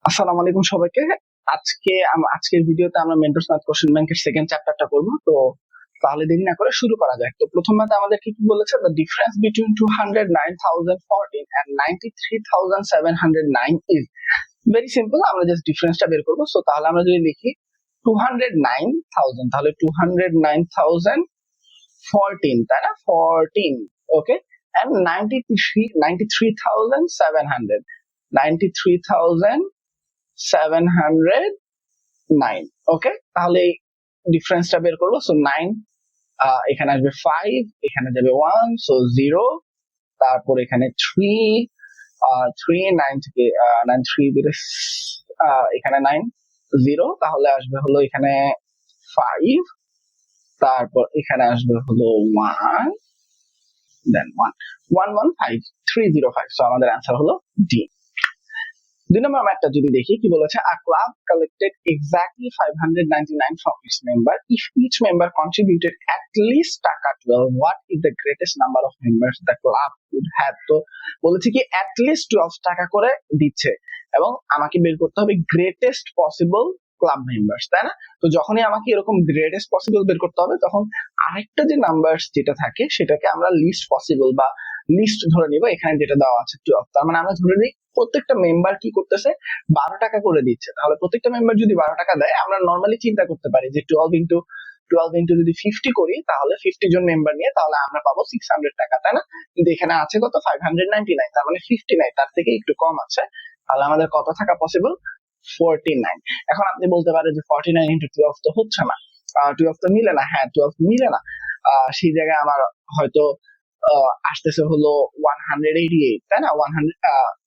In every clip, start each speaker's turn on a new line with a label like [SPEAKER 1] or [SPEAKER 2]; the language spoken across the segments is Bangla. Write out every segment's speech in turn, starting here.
[SPEAKER 1] আসসালামু আলাইকুম সবাইকে। আজকের ভিডিওতে আমরা মেন্টরস ম্যাথ কোশ্চেন ব্যাংকের সেকেন্ড চ্যাপ্টারটা করব। তো তাহলে দেরি না করে শুরু করা যাক। তো প্রথম ম্যাথে আমাদের কি বলেছে, the difference between 209,014 and 93,709 is very simple. আমরা জাস্ট ডিফারেন্সটা বের করব। সো তাহলে আমরা যদি লিখি 209,000, তাহলে 209,014, তাই না, 14, ওকে, এন্ড 93,700, 93,709, ওকে। তাহলে এই ডিফারেন্সটা বের করবো। সো 9 এখানে আসবে 5, এখানে যাবে 1, সো 0, তারপর এখানে 3, 9 থেকে 9 3 দিলে এখানে 9, 0, তাহলে আসবে হলো এখানে 5, তারপর এখানে আসবে হলো 1, দেন 115,305। সো আমাদের অ্যান্সার হলো ডি। 2 নম্বর ম্যাথটা যদি দেখি কি বলেছে, a club collected exactly 599 from its member if each member contributed at least টাকা 12, what is the greatest number of members the club would have? তো বলেছে কি at least 12 টাকা করে দিচ্ছে এবং আমাকে বের করতে হবে গ্রেটেস্ট পসিবল ক্লাব মেম্বার্স, তাই না? তো যখনই আমাকে এরকম গ্রেটেস্ট পসিবল বের করতে হবে, তখন আরেকটা যে নাম্বারস যেটা থাকে সেটাকে আমরা লিস্ট পসিবল বা লিস্ট ধরে নিব। এখানে যেটা দেওয়া আছে 12, তার মানে আমরা ধরে নিই প্রত্যেকটা মেম্বার কি করতেছে, 12 টাকা করে দিচ্ছে। তাহলে প্রত্যেকটা মেম্বার যদি 12 টাকা দেয়, আমরা নর্মালি চিন্তা করতে পারি যে 12 ইন্টু যদি 50 করি, তাহলে 50 জন মেম্বার নিয়ে তাহলে আমরা পাবো 600 টাকা, তাই না? কিন্তু এখানে আছে কত, 599, তার মানে 59, তার থেকে একটু কম আছে। তাহলে আমাদের কত থাকা পসিবল, 49। এখন আপনি বলতে পারেন যে 49 ইন্টু 12 তো হচ্ছে না, 12 তো মিলে না। হ্যাঁ, 12 মিলে না। সেই জায়গায় আমার হয়তো আসতেছে হলো 188, তাই না,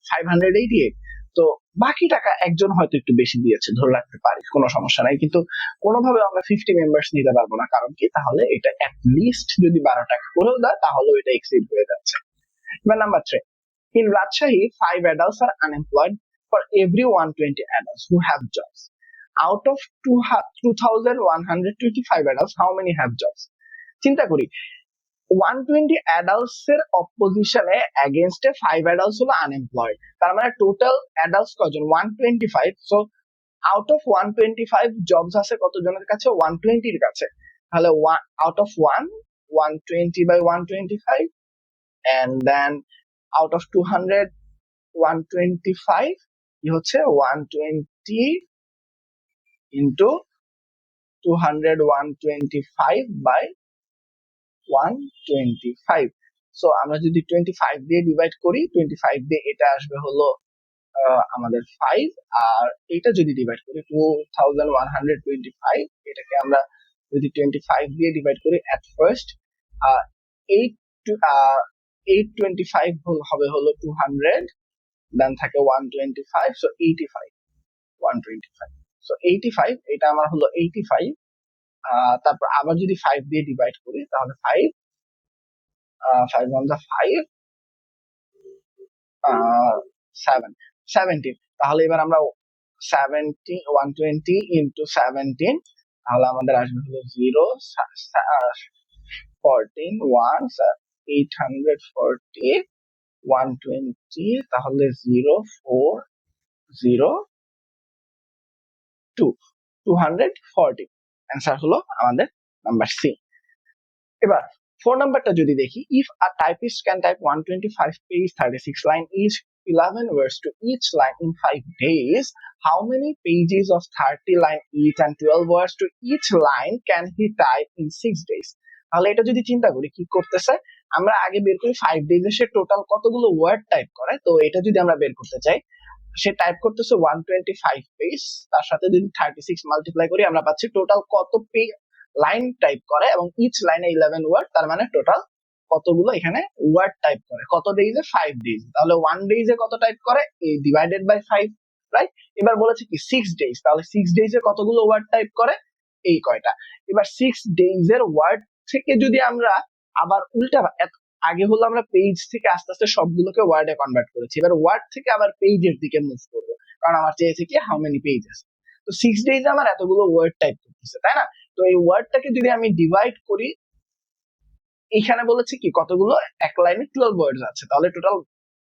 [SPEAKER 1] 588। তো বাকি টাকা একজন হয়তো একটু বেশি দিয়েছে, ধরে রাখতে পারি, কোনো সমস্যা নাই। কিন্তু কোনোভাবে আমরা 50 মেম্বার্স নিতে পারবো না, কারণ কি, তাহলে এটা অ্যাট লিস্ট যদি 12 টাকা করেও দেয় তাহলেও এটা এক্সিড হয়ে যাচ্ছে। এবার number 3, in Rajshahi 5 adults are unemployed for every 120 adults who have jobs. Out of 2,125 adults, how many have jobs? চিন্তা করি, 120 adults এর অপোজিশনে এগেইনস্টে 5 adults হলো আনএমপ্লয়েড, তার মানে টোটাল অ্যাডাল্টস কজন, 125। সো আউট অফ 125 জবস আছে কতজনের কাছে, 120 এর কাছে। তাহলে out of 120 by 125, and then out of 200 125 কি হচ্ছে 120 ইন্টু 200, 125 বাই 125। সো আমরা যদি 25 দিয়ে ডিভাইড করি, 25 দিয়ে এটা আসবে হলো আমাদের 5, আর এটা যদি ডিভাইড করি 2125, এটাকে আমরা যদি 25 দিয়ে ডিভাইড করি, এট ফার্স্ট 825 হবে হলো 200, দেন থাকে 125, সো 85, 125, সো 85, এটা আমার হলো 85। তারপর আবার যদি 5 দিয়ে ডিভাইড করি, তাহলে 5 1 5, 17। তাহলে এবার আমরা 120 ইন্টু 17, তাহলে আমাদের আসবে হলো 0, 14, 1, 840, 120, তাহলে 0, 4, 0, 2, 240। অ্যান্সার হলো আমাদের নাম্বার সি। এবার 4 নাম্বারটা যদি দেখি, if a typist can type 125 page 36 line each, 11 words to each line in 5 days, how many pages of 30 line each and 12 words to each line can he type in 6 days? তাহলে এটা যদি চিন্তা করি কি করতেছে, আমরা আগে বের করি 5 days এ সে টোটাল কতগুলো ওয়ার্ড টাইপ করে। তো এটা যদি আমরা বের করতে চাই, সে টাইপ করতেছে 125 পেজ, তার সাথে যদি 36 মাল্টিপ্লাই করি, আমরা পাচ্ছি টোটাল কত লাইন টাইপ করে, এবং ইচ লাইনে 11 ওয়ার্ড, তার মানে টোটাল কতগুলো এখানে ওয়ার্ড টাইপ করে, কত ডেইজে, 5 ডেজ। তাহলে 1 ডেইজে কত টাইপ করে, এই ডিভাইডেড বাই 5, রাইট? এবার বলেছে কি 6 ডেজ, তাহলে 6 ডেইজে কতগুলো ওয়ার্ড টাইপ করে, এই কয়টা। এবার 6 ডেইজের ওয়ার্ড থেকে যদি আমরা আবার উল্টা, আগে হলো আমরা পেজ থেকে আস্তে আস্তে সবগুলোকে ওয়ার্ডে কনভার্ট করেছি, এবার ওয়ার্ড থেকে আবার পেজের দিকে মুভ করবো, কারণ আমার চেয়েছে কি হাউ মেনি পেজেস। তো 6 ডেইজে আমার এতগুলো ওয়ার্ড টাইপ করতেছে, তাই না? তো এই ওয়ার্ডটাকে যদি আমি ডিভাইড করি, এখানে বলেছে কি কতগুলো, এক লাইনে 12 ওয়ার্ডস আছে, তাহলে টোটাল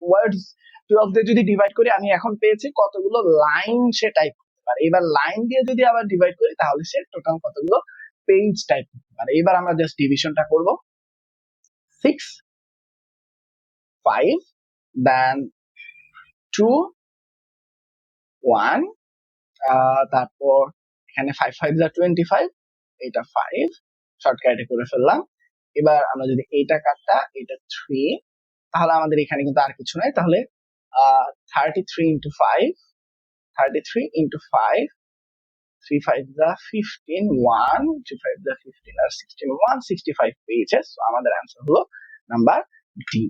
[SPEAKER 1] ওয়ার্ডস 12 দিয়ে যদি ডিভাইড করি আমি এখন পেয়েছি কতগুলো লাইন সে টাইপ করতে পারে। এবার লাইন দিয়ে যদি আবার ডিভাইড করি তাহলে সে টোটাল কতগুলো পেজ টাইপ করতে পারে। এবার আমরা জাস্ট ডিভিশনটা করব, 6 5 দেন 2 1, তারপর এখানে 5 5 যা 25, এটা 5 শর্টকাটে করে ফেললাম। এবার আমরা যদি এইটা কাটটা এটা 3, তাহলে আমাদের এখানে কিন্তু আর কিছু নাই, তাহলে 33 ইন্টু 5, 33 ইন্টু 5, 3 5 যা 15, 1 3 5 যা 15 আর 16, 165 পেজেস। আমাদের অ্যান্সার হলো নাম্বার ডি।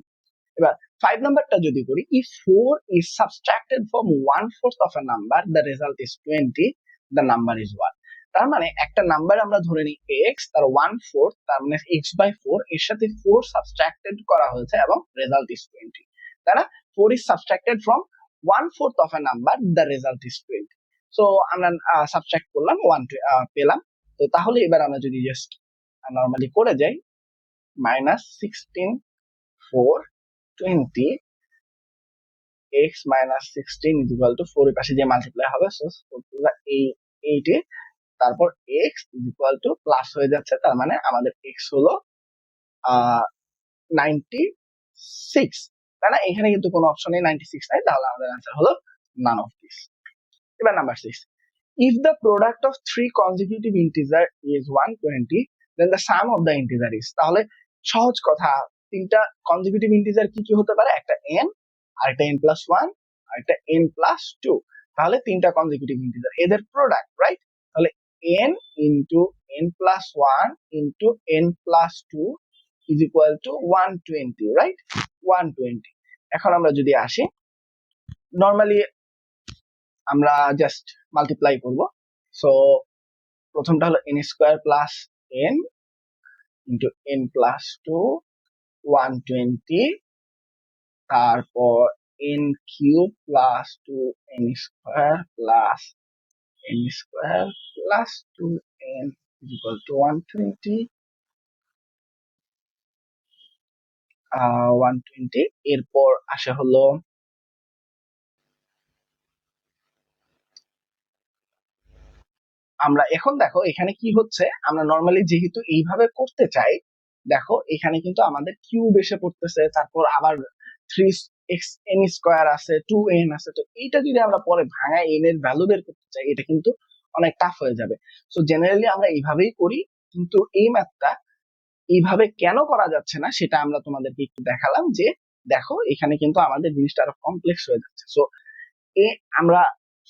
[SPEAKER 1] এবার 5 নাম্বারটা যদি করি, if 4 is subtracted from 1/4 of a number the result is 20, the number is what? তার মানে একটা নাম্বার আমরা ধরে নিই x, তার 1/4, তার মানে x/4, এর সাথে 4 সাবট্রাক্টেড করা হয়েছে এবং রেজাল্ট ইজ 20, তাই না? 4 is subtracted from 1/4 of a number, the result is 20. So আমরা সাবট্রাক্ট করলাম 1 পেলাম। তো তাহলে এবার আমরা যদি জাস্ট নরমালি করে যাই, -16 4 20 x minus 16 is equal to 4 এর পাশে যে মাল্টিপ্লাই হবে, সো 4 টু দা 8, তারপর x is equal to plus হয়ে যাচ্ছে, তার মানে আমাদের x হলো 96, তাই না? এখানে কিন্তু কোনো অপশনে 96 নাই, তাহলে আমাদের आंसर হলো নান অফ দিস। এবার number 6, if the product of three consecutive integer is 120 then the sum of the integer is, তাহলে সহজ কথা, তিনটা কনজিকিউটিভ ইন্টিজার কি কি হতে পারে? একটা n, আরেকটা n প্লাস 1, আরেকটা n প্লাস 2, তাহলে তিনটা কনজিকিউটিভ ইন্টিজার, এদের প্রোডাক্ট, রাইট? তাহলে n into n plus 1 into n plus 2 is equal to 120, right? 120। এখন আমরা যদি আসি, নরমালি আমরা জাস্ট মাল্টিপ্লাই করব। সো প্রথমটা হলো n square plus n into n plus 2 120, তারপর n cube plus 2n square plus n square plus 2n is equal to 120, 120। এরপর আসে হলো আমরা এখন দেখো এখানে কি হচ্ছে, আমরা নরমালি যেহেতু এইভাবে করতে চাই, দেখো এখানে কিন্তু আমাদের কিউব এসে পড়তেছে, তারপর আবার 3n স্কয়ার আছে, 2n আছে। তো এইটা যদি আমরা পরে ভাঙায় n এর ভ্যালু বের করতে চাই, এটা কিন্তু অনেক টাফ হয়ে যাবে। সো জেনারেলি আমরা এইভাবেই করি, কিন্তু এই ম্যাথটা এইভাবে কেন করা যাচ্ছে না সেটা আমরা তোমাদেরকে একটু দেখালাম, যে দেখো এখানে কিন্তু আমাদের জিনিসটা আরো কমপ্লেক্স হয়ে যাচ্ছে। সো আমরা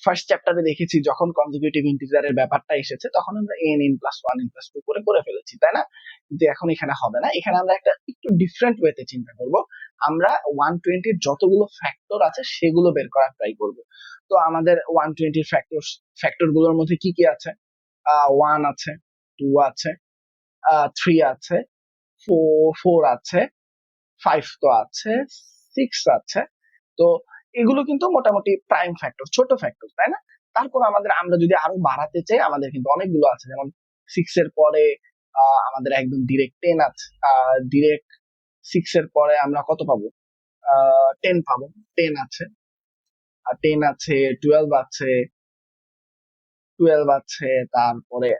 [SPEAKER 1] ফার্স্ট চ্যাপ্টারে দেখেছি যখন কনজিকিউটিভ ইন্টিজারের ব্যাপারটা এসেছে তখন আমরা n প্লাস 1 n প্লাস 2 করে ফেলেছি, তাই না? কিন্তু এখন এখানে হবে না, এখানে আমরা একটা একটু ডিফারেন্ট ওয়েতে চিন্তা করব। আমরা 120 যতগুলো ফ্যাক্টর আছে সেগুলো বের করার ট্রাই করব। তো আমাদের 120 ফ্যাক্টর গুলোর মধ্যে কি কি আছে? 1 আছে, 2 আছে, 3 আছে, 4 আছে, 5 তো আছে, 6 আছে। তো এগুলো কিন্তু মোটামুটি প্রাইম ফ্যাক্টর, ছোট ফ্যাক্টর, তাই না? তারপর আমরা যদি আরো বাড়াতে চাই, আমাদের কিন্তু অনেকগুলো আছে, যেমন 6 এর পরে আমাদের একদম ডিরেক্ট 10 আছে, ডিরেক্ট 6 এর পরে আমরা কত পাবো? 10 পাবো, 10 আছে, আর 10 আছে, 12 আছে, 12 আছে, তারপরে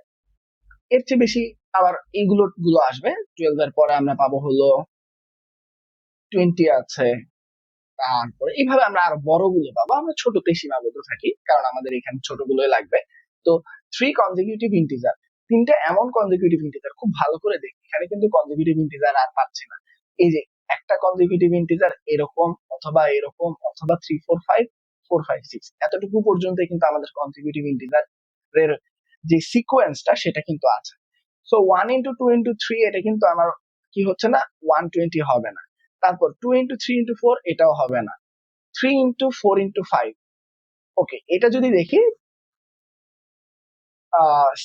[SPEAKER 1] এর চেয়ে বেশি আবার এইগুলো আসবে। 12 এর পরে আমরা পাবো হলো 20 আছে, তারপরে এইভাবে আমরা আরো বড়গুলো পাবো। আমরা ছোটতে সীমাবদ্ধ থাকি কারণ আমাদের এখানে ছোটগুলোই লাগবে। তো 3 কনজিকিউটিভ ইন্টিজার, তিনটা এমন কনজিকিউটিভ ইন্টিজার, খুব ভালো করে দেখি, এখানে কিন্তু কনজিকিউটিভ ইন্টিজার আর পাচ্ছি না। এই যে একটা কনজিকিউটিভ ইন্টিজার এরকম অথবা এরকম অথবা 3 4 5 4 5 6 এতটুকু পর্যন্ত কিন্তু আমাদের কনজিকিউটিভ ইন্টিজার এর যে সিকোয়েন্সটা সেটা কিন্তু আছে। সো 1 ইনটু 2 ইনটু 3 এটা কিন্তু আমার কি হচ্ছে না, 120 হবে না। তারপর 2 ইন্টু 3 ইন্টু 4 এটাও হবে না। 3 ইন্টু 4 ইন্টু 5, ওকে, এটা যদি দেখি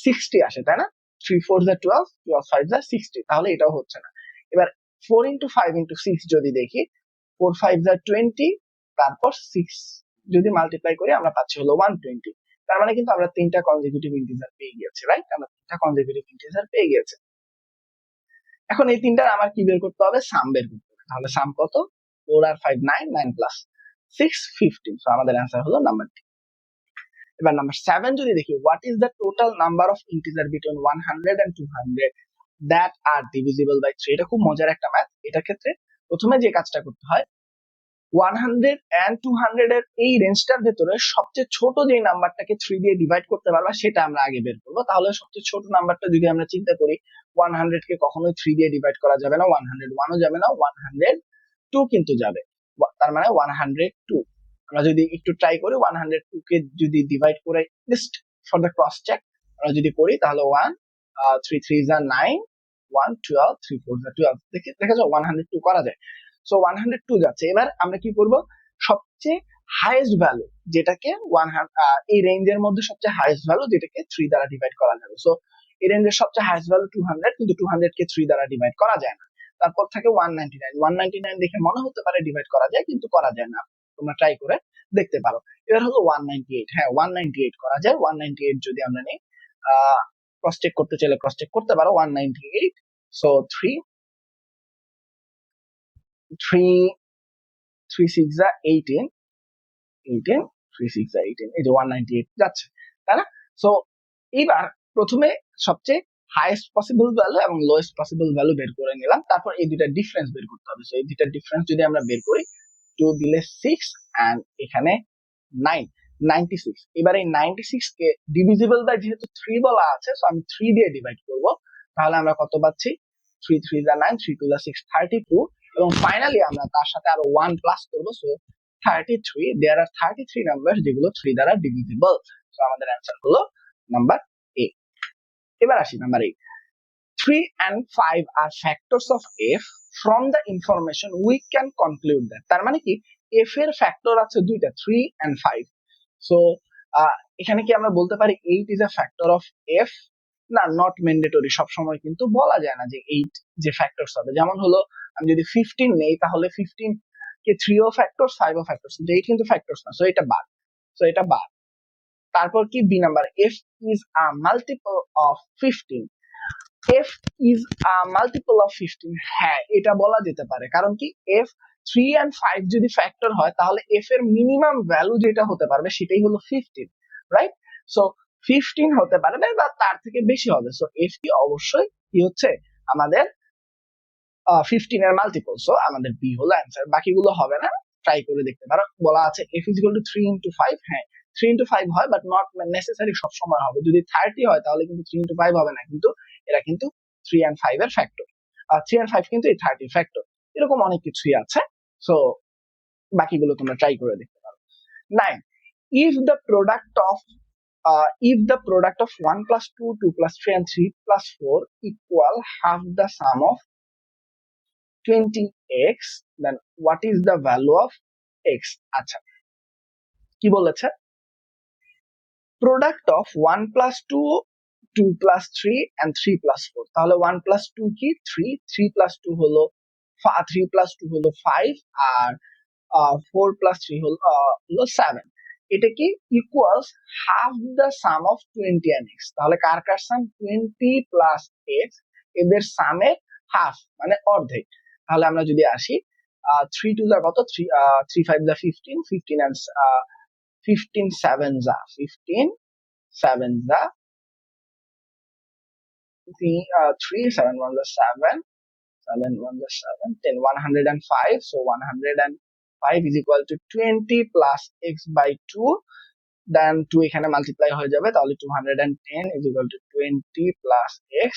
[SPEAKER 1] 60 আসে, তাই না? 3 4 যা 12, 12 5 যা 60, তাহলে এটাও হচ্ছে না। এবার 4 ইন্টু 5 ইন্টু 6 যদি দেখি, 4 5 যা 20, তারপর 6 যদি মাল্টিপ্লাই করি আমরা পাচ্ছি হলো 120। তার মানে কিন্তু আমরা তিনটা কনজিকিউটিভ ইন্টিজার পেয়ে গেছি, রাইট? আমরা তিনটা কনজিকিউটিভ ইন্টিজার পেয়ে গেছি। এখন এই তিনটার আমার কি বের করতে হবে? সাম বের করতে হবে। তাহলে সাম কত? 4 আর 5 9, 9 প্লাস 615, সো আমাদের অ্যান্সার হলো নাম্বার ডি। এবার নাম্বার 7 যদি দেখি, what is the total number of integer between 100 and 200 that are divisible by 3? এটা খুব মজার একটা ম্যাথ। এটার ক্ষেত্রে প্রথমে যে কাজটা করতে হয়, 100 and 200 এর এই রেঞ্জটার ভেতরে সবচেয়ে ছোট যে নাম্বারটাকে 3 দিয়ে ডিভাইড করতে পারবা সেটা আমরা আগে বের করবো। তাহলে সবচেয়ে ছোট নাম্বারটা যদি আমরা চিন্তা করি, 100 কে কখনোই 3 দিয়ে ডিভাইড করা যাবে না, 101 ও যাবে না, 102 কিন্তু যাবে, তার মানে 102। আমরা যদি একটু ট্রাই করি 102 কে যদি ডিভাইড করে just for the cross check আমরা যদি করি, তাহলে 1 3 3 is 9, 1 12, 3 4 is 12, দেখা যায় 102 করা যায়। সো 102 যাচ্ছে। এবার আমরা কি করব, সবচেয়ে হাইয়েস্ট ভ্যালু যেটাকে এই রেঞ্জের মধ্যে সবচেয়ে হাইয়েস্ট ভ্যালু যেটাকে 3 দ্বারা ডিভাইড করা যাবে। সো এই রেঞ্জের সবচেয়ে হাইয়েস্ট ভ্যালু 200, কিন্তু 200 কে 3 দ্বারা ডিভাইড করা যায় না। তারপর থাকে 199 দেখে মনে হতে পারে ডিভাইড করা যায়, কিন্তু করা যায় না, তোমরা ট্রাই করে দেখতে পারো। এবার হলো 198, হ্যাঁ 198 করা যায়। 198 যদি আমরা নেই, ক্রস চেক করতে চাইলে ক্রস চেক করতে পারো। 198, সো 3 6 18, 3 6 18, এই যে 198 যাচ্ছে, তাই না? সো এইবার প্রথমে সবচেয়ে হাইয়েস্ট পসিবল ভ্যালু এবং লোয়েস্ট পসিবল ভ্যালু বের করে নিলাম, তারপর এই দুইটা ডিফারেন্স বের করতে হবে। সো এই দুইটা ডিফারেন্স যদি আমরা বের করি, 2 দিলে 6 এন্ড এখানে 9, 96। এবার এই 96 কে ডিভিজিবল বাই যেহেতু 3 বলা আছে, সো আমি 3 দিয়ে ডিভাইড করব। তাহলে আমরা কত পাচ্ছি, 3 3 is 9, 3 2 is 6, 32। এবং ফাইনালি আমরা তার সাথে আরো 1 প্লাস করব, সো 33। দেয়ার আর 33 নাম্বার যেগুলো 3 দ্বারা ডিভিজিবল। সো আমাদের অ্যান্সার হলো নাম্বার এ। এবার আসি number 8। 3 and 5 are factors of f. From the information we can conclude that. তার মানে কি, f এর ফ্যাক্টর আছে দুইটা, 3 and 5। সো এখানে কি আমরা বলতে পারি 8 is a factor of f? না, নট ম্যান্ডেটরি। সব সময় কিন্তু বলা যায় না যে 8 যে ফ্যাক্টরস হবে। যেমন হলো আমি যদি 15 নেই, তাহলে 15 কে 3 ও ফ্যাক্টরস, 5 ও ফ্যাক্টরস, কিন্তু 8 কিন্তু ফ্যাক্টরস না। সো এটা বাদ, সো এটা বাদ। তারপর কি B number, f is a multiple of 15. f is a multiple of 15, হ্যাঁ এটা বলা যেতে পারে। কারণ কি, f 3 and 5 যদি ফ্যাক্টর হয়, তাহলে f এর মিনিমাম ভ্যালু যেটা হতে পারবে সেটাই হলো 15, রাইট? সো 15 হতে পারবে বা তার থেকে বেশি হবে। সো f কি অবশ্যই কি হচ্ছে আমাদের 15 এর মাল্টিপল। সো আমাদের বি হলো অ্যান্সার। বাকিগুলো হবে না, ট্রাই করে দেখতে পারো। বলা আছে f is equal to 3 into 5, হ্যাঁ 3 into 5 হয়, বাট নট নেসেসারি সব সময় হবে। যদি 30 হয় তাহলে কিন্তু 3 into 5 হবে না, কিন্তু এরা কিন্তু 3 and 5 এর ফ্যাক্টর। 3 and 5 কিন্তু এই 30 ফ্যাক্টর। এরকম অনেক কিছুই আছে, সো বাকিগুলো তোমরা ট্রাই করে দেখতে পারো। 9, if the product of 1 plus 2, 2 plus 3 and 3 plus 4 equal half the sum of 20x, then what is the value of x? আচ্ছা, কি বলেছে, product of 1 plus 2, 2 plus 3 and 3 plus 4। তাহলে 1 plus 2 কি 3, 3 plus 2 হলো 3 plus 2 হলো 5, আর 4 plus 3 হলো 7। এটা কি equals half the some of 20 and x। তাহলে কার কার সাম, 20 plus x, এদের সামের হাফ মানে অর্ধেক। তাহলে আমরা যদি আসি 3 টু দা কত, 3 5 দা 15, 15 and 15 7 যা 15, 7 যা 3, 7 1 the 7, 7 1 the 7, 10, 105. So 105 is equal to 20 plus x by 2, then 2 এখানে মাল্টিপ্লাই হয়ে যাবে, তাহলে 210 is equal to 20 plus x,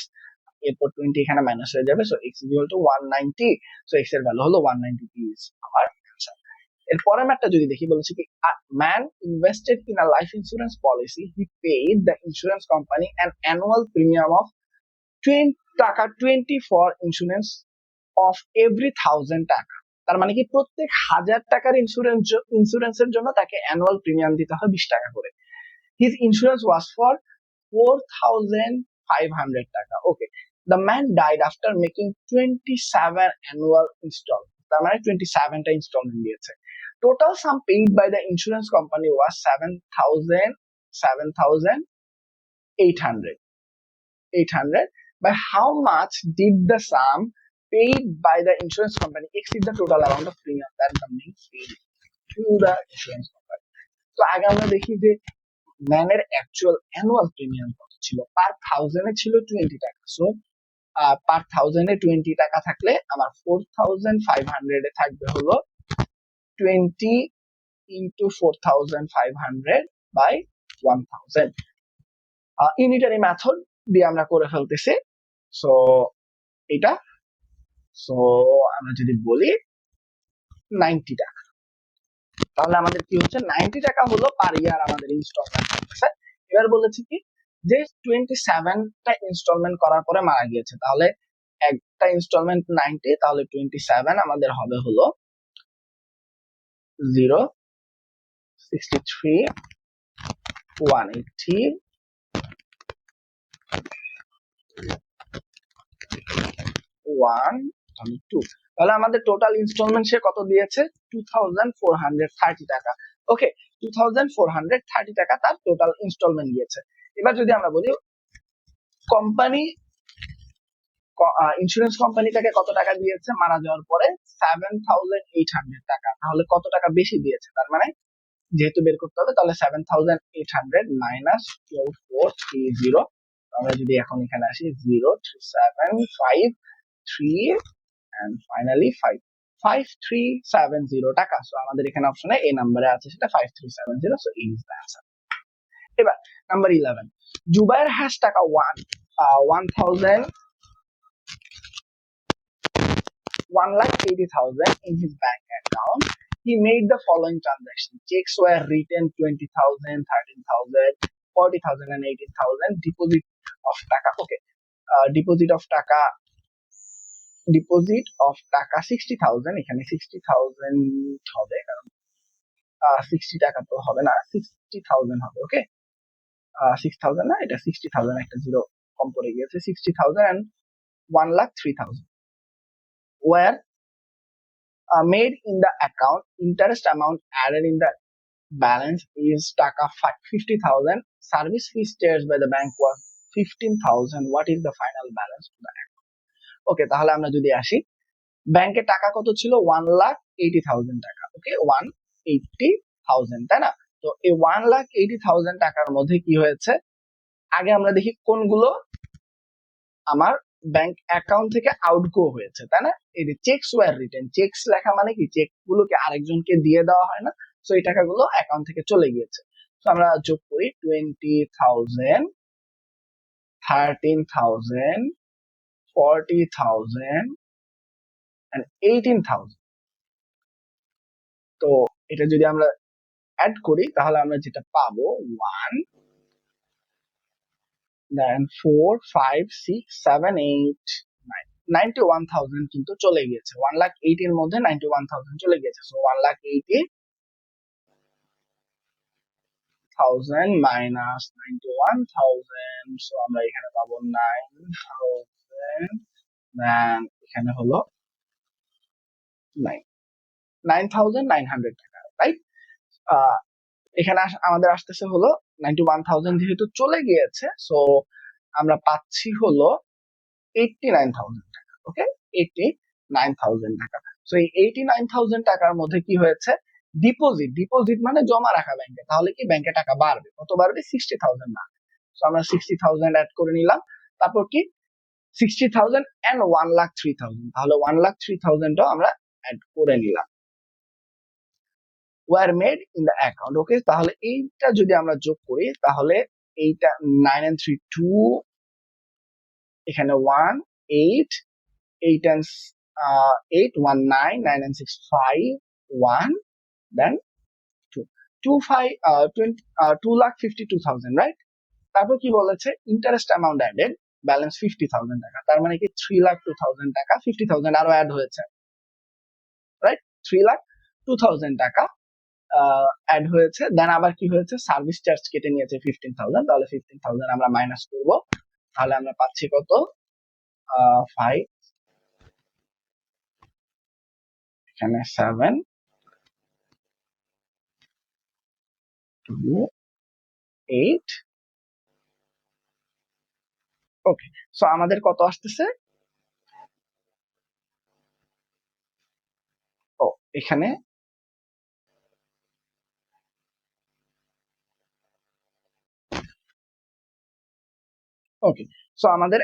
[SPEAKER 1] এরপর 20 এখানে মাইনাস হয়ে যাবে, so x is equal to 190। so x এর ভ্যালু হলো 190 is our answer। এর পরের ম্যাথটা যদি দেখি, বলেছে কি, a man invested in a life insurance policy. He paid the insurance company an annual premium of 20 for insurance of every 1000 টাকা। তার মানে কি, প্রত্যেক 1000 টাকার ইন্স্যুরেন্সের জন্য তাকে অ্যানুয়াল প্রিমিয়াম দিতে হয় 20 টাকা করে। His insurance was for 4500 টাকা। ওকে, the man died after making 27 annual installments। তার মানে 27টা ইনস্টলমেন্ট দিয়েছে। Total sum paid by the insurance company was 7,800. By how much did the sum paid by the insurance company exceed the total amount of premium that the company paid? To the insurance company. তো আগে আমরা দেখি যে ম্যানের অ্যাকচুয়াল অ্যানুয়াল প্রিমিয়াম কত ছিল, পার থাউজেন্ডে ছিল 20 টাকা। সো পার থাউজেন্ডে 20 টাকা থাকলে আমার 4500 এ থাকবে হলো 20 ইন্টু 4500 বাই 1000। ইউনিটারি মেথড দিয়ে আমরা করে ফেলতেছি। সো এটা, সো আমরা যদি বলি 90 টাকা, তাহলে আমাদের কি হচ্ছে 90 টাকা হলো পার ইয়ার আমাদের ইনস্টলমেন্ট হচ্ছে। এবার বলেছি কি যে 27টা ইনস্টলমেন্ট করার পরে মারা গিয়েছে, তাহলে একটা ইনস্টলমেন্ট 90, তাহলে 27 আমাদের হবে হলো 0, 63, 180, 122। তাহলে আমাদের টোটাল ইনস্টলমেন্ট সে কত দিয়েছে, 2430 টাকা। ওকে, 2430 টাকা তার টোটাল ইনস্টলমেন্ট দিয়েছে। এবার যদি আমরা বলি কোম্পানি, ইন্স্যুরেন্স কোম্পানি তাকে কত টাকা দিয়েছে মারা যাওয়ার পরে, 7800 টাকা। তাহলে কত টাকা বেশি দিয়েছে, তার মানে যেহেতু বের করতে হবে, তাহলে 7800 মাইনাস 2430। আমরা যদি এখন এখানে আসি 03753 and finally 5370 টাকা। সো আমাদের এখানে অপশনে এই নাম্বারে আছে সেটা 5370। সো এই ইজ দ্য आंसर। এবার নাম্বার 11, জুবায়ের হ্যাজ টাকা 1,80,000 in his bank account. He made the following transaction. Checks were written 20,000, 13,000, 40,000 and 18,000. Deposit of টাকা, okay, deposit of টাকা 60,000, এখানে 60,000 হবে, কারণ 60 টাকা তো হবে না, 60,000 হবে। ওকে, 6,000 না, এটা 60,000, একটা জিরো কম পড়ে গিয়েছে। 60,000 and 1,03,000 were made in the account. Interest amount added in the balance is টাকা 50,000. Service fees charged by the bank was 15,000. What is the final balance to the account? ওকে, তাহলে আমরা যদি আসি, ব্যাংকে টাকা কত ছিল, 1,80,000 টাকা। ওকে, 1,80,000, তাই না? তো এই 1,80,000 টাকার মধ্যে কি হয়েছে, আগে আমরা দেখি কোনগুলো আমার ব্যাংক অ্যাকাউন্ট থেকে আউটগো হয়েছে, তাই না? এই যে চেকস ওয়ার রিটেন, চেকস লেখা মানে কি, চেক গুলোকে আরেকজনকে দিয়ে দেওয়া হয় না, সো এই টাকাগুলো অ্যাকাউন্ট থেকে চলে গিয়েছে। তো আমরা যোগ করি 20,000, 13,000, 40,000 and 18,000। তো এটা যদি আমরা অ্যাড করি তাহলে আমরা যেটা পাবো 1, then 4, 5, 6, 7, 8, 9, 91,000 কিন্তু চলে গিয়েছে। 1,80,000 এর মধ্যে 91,000 চলে গিয়েছে। সো 1,80,000 মাইনাস 91,000, সো আমরা এখানে পাবো 9,000, দেন এখানে হলো 9,900 টাকা, রাইট? এখানে আমাদের আসতেছে হলো 91,000 যেহেতু চলে গিয়েছে, সো আমরা পাচ্ছি হলো 89,000 টাকা। ওকে, 89,000 টাকা। সো এই 89,000 টাকার মধ্যে কি হয়েছে, ডিপোজিট, ডিপোজিট মানে জমা রাখা ব্যাংকে, তাহলে কি ব্যাংকে টাকা বাড়বে, কত বাড়বে, 60,000 না। সো আমরা 60,000 অ্যাড করে নিলাম, তারপর কি 60,000 and 1,03,000, তাহলে 1,03,000ও আমরা অ্যাড করে নিলাম। were made in the account. ওকে, তাহলে এইটা যদি আমরা যোগ করি তাহলে এইটা 9 and 3 2, এখানে 1 8, 8 and 8 1 9, 9 and 6 5 1, then 2 2,52,000, রাইট? তারপর কি বলেছে, ইন্টারেস্ট অ্যামাউন্ট অ্যাডেড, ব্যালেন্স 50,000 টাকা, তার মানে কি 3,02,000 টাকা, 50,000 আরো অ্যাড হয়েছে, রাইট? 3,02,000 টাকা অ্যাড হয়েছে। দেন আবার কি হয়েছে, সার্ভিস চার্জ কেটে নিয়েছে 15,000, তাহলে 15,000 আমরা মাইনাস করব, তাহলে আমরা পাচ্ছি কত, 5, এখানে 7, 2, 8। ওকে, সো আমাদের কত আসতেছে, ও এখানে ওকে, সো আমাদের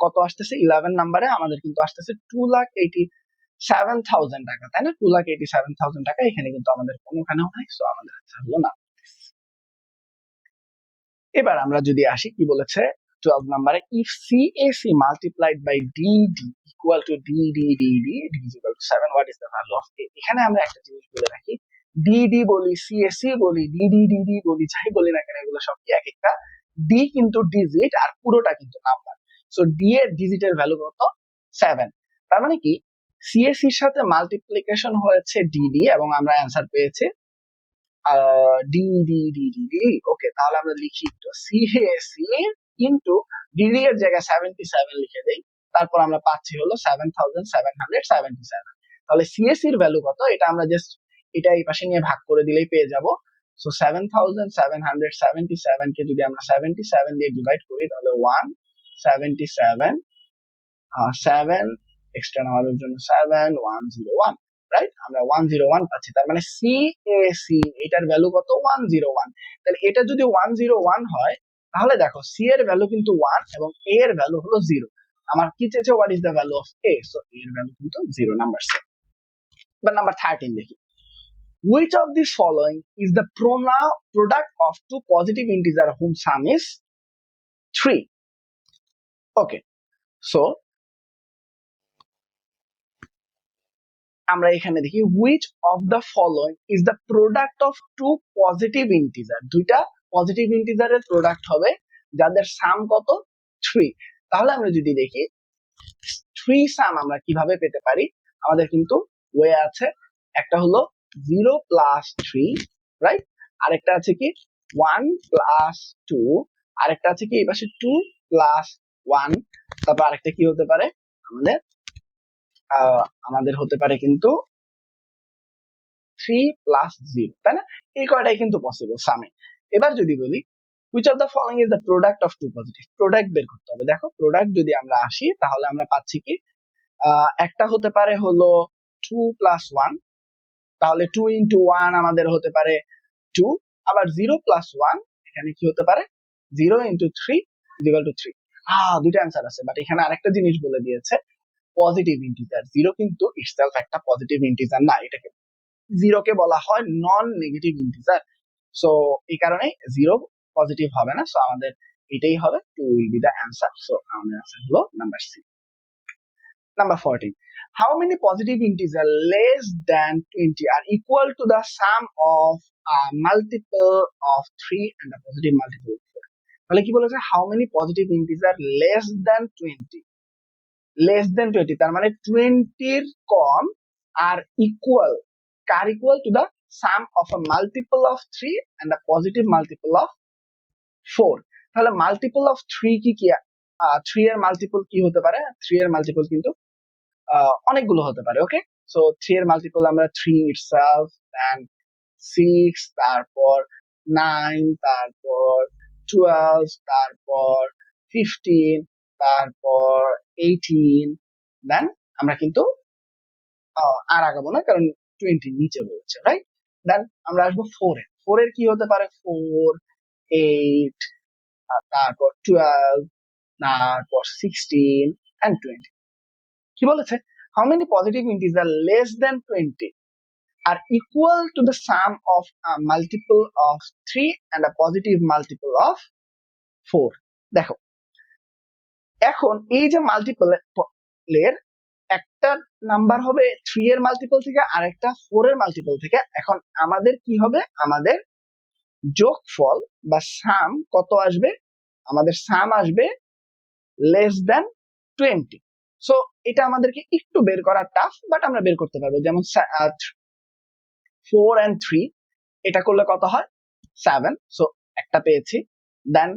[SPEAKER 1] কত আসতেছে 11 নাম্বারে আমাদের কিন্তু আসতেছে 2,87,000 টাকা, তাই না? 2,87,000 টাকা এখানে কিন্তু আমাদের কোনোখানেও নাই, সো আমাদের আনসার হলো না। এবার আমরা যদি আসি কি বলেছে 12 নাম্বারে, if CAC multiplied by DD equal to DD is equal to 7, what is the value of A? এখানে আমরা একটা জিনিস বলে রাখি, DD বলি, CAC বলি, DD বলি, যাই বলি না কেন, এগুলো সব কি এক একটা D কিন্তু ডিজিট আর পুরোটা কিন্তু নাম্বার। সো D এর ডিজিটের ভ্যালু কত? 7। তার মানে কি CAC এর সাথে মাল্টিপ্লিকেশন হয়েছে DD এবং আমরা অ্যান্সার পেয়েছি ডি। ওকে, তাহলে আমরা লিখি একটু CAC ইন্টু DD এর জায়গায় 77 লিখে দেই, তারপর আমরা পাচ্ছি হলো 7,777। তাহলে CAC এর ভ্যালু কত এটা আমরা জাস্ট এটা এই পাশে নিয়ে ভাগ করে দিলেই পেয়ে যাব। সো 7,777 কে যদি আমরা 77 দিয়ে ডিভাইড করি তাহলে 177 7 এক্সট্রা নেওয়ার জন্য 7101, রাইট? আমরা 101 পাচ্ছি, তার মানে CAC এটার ভ্যালু কত? 101। তাহলে এটা যদি 101 হয় তাহলে দেখো C এর ভ্যালু কিন্তু 1 এবং A এর ভ্যালু হলো 0। আমার কি চেয়েছে, what is the value of A? So A এর ভ্যালু কিন্তু 0, নাম্বার সি। বা নাম্বার 13 দেখি, which of the following is the product of two positive integer whose sum is 3? Okay, so আমরা এখানে দেখি which of the following is the product of two positive integer, দুইটা পজিটিভ ইন্টিজারের প্রোডাক্ট হবে যাদের সাম কত? 3। তাহলে আমরা যদি দেখি 3 সাম আমরা কিভাবে পেতে পারি, আমাদের কিন্তু ওয়ে আছে, একটা হলো 0 প্লাস 3, রাইট? আরেকটা আছে কি 1 প্লাস 2, আরেকটা আছে কি এই পাশে 2 প্লাস 1, তারপর আরেকটা কি হতে পারে আমাদের হতে পারে কিন্তু 3 প্লাস 0, তাই না? এই কয়টাই কিন্তু পসিবল সামে। এবার যদি বলি which of the following is the product of two positive, product বের করতে হবে। দেখো প্রোডাক্ট যদি আমরা আসি তাহলে আমরা পাচ্ছি কি একটা হতে পারে হলো 2 প্লাস 1, তাহলে 2 ইন্টু 1 আমাদের হতে পারে 2, আবার 0 প্লাস 1 এখানে কি হতে পারে 0 ইন্টু 3 ইকুয়াল টু 3। দুইটা অ্যান্সার আছে, বাট এখানে আরেকটা জিনিস বলে দিয়েছে, পজিটিভ ইন্টিজার। 0 কিন্তু ইটসেলফ একটা পজিটিভ ইন্টিজার না, এটাকে 0 কে বলা হয় নন নেগেটিভ ইন্টিজার। সো এই কারণে 0 পজিটিভ হবে না, সো আমাদের এটাই হবে 2 will be the answer. So আমাদের অ্যান্সার হলো number C. Number 14. How many positive integers less than 20 are equal to the sum of a multiple of 3 and a positive multiple of 4? তাহলে কি বলেছে, how many positive integers less than 20? Less than 20 তার মানে 20 এর কম আর ইকুয়াল, কার equal? To the sum of a multiple of 3 and a positive multiple of 4। তাহলে মাল্টিপল অফ 3 কি কি? 3 এর মাল্টিপল কি হতে পারে? 3 এর মাল্টিপল কিন্তু অনেকগুলো হতে পারে। ওকে, সো 3 এর মাল্টিপল আমরা 3 itself, দেন 6, তারপর 9, তারপর 12, তারপর 15, তারপর 18, দেন আমরা কিন্তু আর আগাবো না কারণ 20 নিচে রয়েছে, রাইট? দেন আমরা আসবো 4 এর। 4 এর কি হতে পারে? 4, 8, তারপর 12, তারপর 16 and 20। কি বলেছে, how many positive integers less than 20 are equal to the sum of a multiple of 3 and a positive multiple of 4? দেখো এখন এই যে মাল্টিপলের একটা নাম্বার হবে 3 এর মাল্টিপল থেকে আর একটা 4 এর মাল্টিপল থেকে, এখন আমাদের কি হবে, আমাদের যোগফল বা সাম কত আসবে? আমাদের সাম আসবে লেস দেন 20। সো এটা আমাদেরকে একটু বের করা টাফ, বাট আমরা বের করতে পারবো। যেমন 4 and 3 এটা করলে কত হয়? 7, সো একটা পেয়েছি। দেন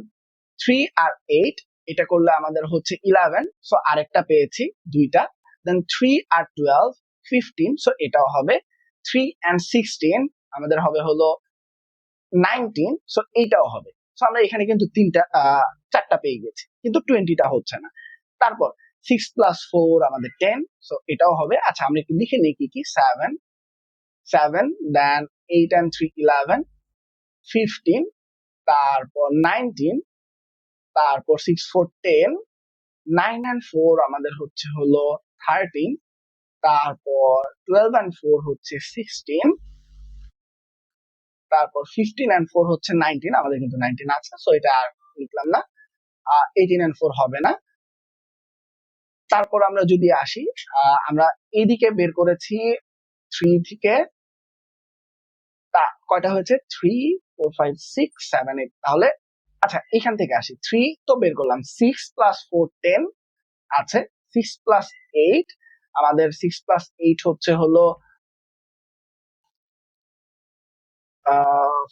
[SPEAKER 1] 3 আর 8 এটা করলে আমাদের হচ্ছে 11, সো আরেকটা পেয়েছি, দুইটা। দেন 3 আর 12 15, সো এটাও হবে। 3 and 16 আমাদের হবে হলো 19, সো এইটাও হবে। সো আমরা এখানে কিন্তু চারটা পেয়ে গেছি, কিন্তু 20টা হচ্ছে না। তারপর 6 plus 4 আমাদের 10, সো এটাও হবে। আচ্ছা আমরা একটু লিখে নিই কি কি, 7, দেন 8 and 3 11, 15, তারপর 19, তারপর 6 4 10, 9 and 4 আমাদের হচ্ছে হলো 13, তারপর 12 and 4 হচ্ছে 16, তারপর 15 and 4 হচ্ছে 19, আমাদের কিন্তু 19 আছে, সো এটা আর লিখলাম না। 18 and 4 হবে না। তারপর আমরা যদি আসি, আমরা এইদিকে বের করেছি 3 থেকে কয়টা হয়েছে, 3 4 5 6 7 8, তাহলে আচ্ছা এখান থেকে আসি, 3 তো বের করলাম, 6 + 4 10 আছে, 6 + 8 আমাদের 6 + 8 হচ্ছে হলো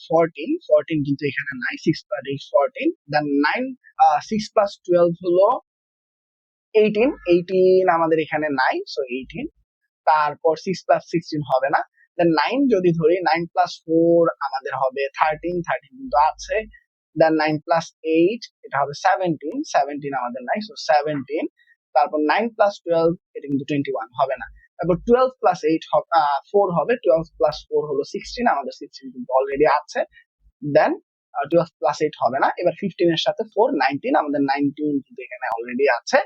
[SPEAKER 1] 14 কিন্তু এখানে নাই, 6 + 8 14, দেন 9 6 + 12 হলো 18 আমাদের এখানে নাই, সো 18, তারপর 6 + 16 হবে না, দেন 9 যদি ধরি 9 + 4 আমাদের হবে 13 কিন্তু আছে, দেন 9 + 8 এটা হবে 17 আমাদের নাই, সো 17, তারপর 9 + 12 এটা কিন্তু 21 হবে না, তারপর 12 + 8 4 হবে, 12 + 4 হলো 16, আমাদের 16 কিন্তু অলরেডি আছে, দেন 12 + 8 হবে না, এবার 15 এর সাথে 4 19, আমাদের 19 কিন্তু এখানে অলরেডি আছে,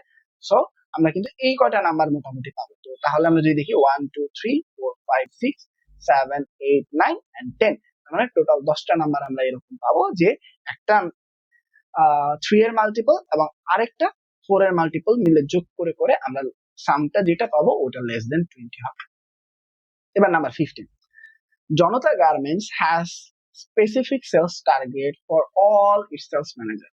[SPEAKER 1] সো আমরা কিন্তু এই কয়টা নাম্বার মোটামুটি পাবো। তো তাহলে আমরা যদি দেখি 1 2 3 4 5 6 7 8 9 and 10, মানে টোটাল 10টা নাম্বার আমরা এরকম পাবো যে একটা 3 এর মাল্টিপল এবং আরেকটা 4 এর মাল্টিপল মিলে যোগ করে করে আমরা সামটা যেটা পাবো ওটা লেস দেন 20 হবে। এবার number 15, Janata garments has specific sales target for all its sales manager.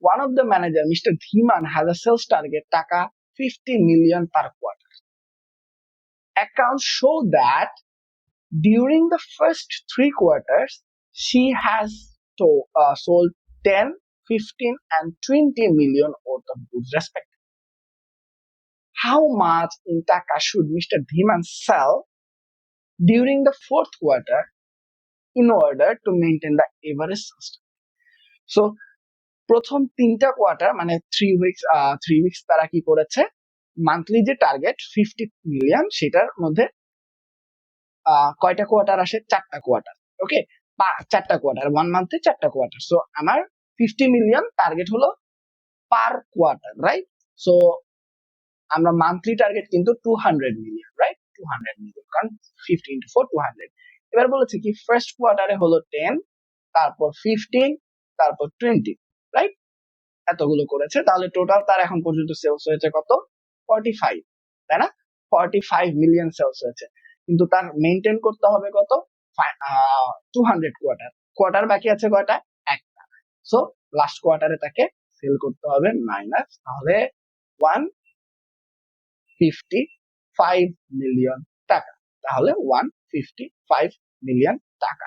[SPEAKER 1] One of the manager, Mr. Dhiman, has a sales target taka 50 million per quarter. Accounts show that during the first 3 quarters, she has sold 10, 15 and 20 million worth of goods respectively. How much in taka should Mr. Dhiman sell during the 4th quarter in order to maintain the average sales target? So প্রথম 3টা কোয়ার্টার মানে 3 উইকস তারা কি করেছে, মান্থলি যে টার্গেট 50 মিলিয়ন সেটার মধ্যে কয়টা কোয়ার্টার আসে, 4টা কোয়ার্টার, ওকে, 4টা কোয়ার্টার, 1 মান্থে 4টা কোয়ার্টার, সো আমার 50 মিলিয়ন টার্গেট হলো পার কোয়ার্টার, রাইট? সো আমরা মান্থলি টার্গেট কিন্তু 200 মিলিয়ন, রাইট? 200 মিলিয়ন, কারণ 50 × 4 200। এবার বলেছে কি ফার্স্ট কোয়ার্টারে হলো 10, তারপর 15, তারপর 20, রাইট? এতগুলো করেছে, তাহলে টোটাল তার এখন পর্যন্ত সেলস হয়েছে কত, 45, তাই না? 45 মিলিয়ন সেলস হয়েছে, কিন্তু তার মেইনটেইন করতে হবে কত, 200 কোয়ার্টার বাকি আছে কয়টা, একটা, সো লাস্ট কোয়ার্টারে তাকে সেল করতে হবে মাইনাস, তাহলে 155 মিলিয়ন টাকা, তাহলে 155 মিলিয়ন টাকা।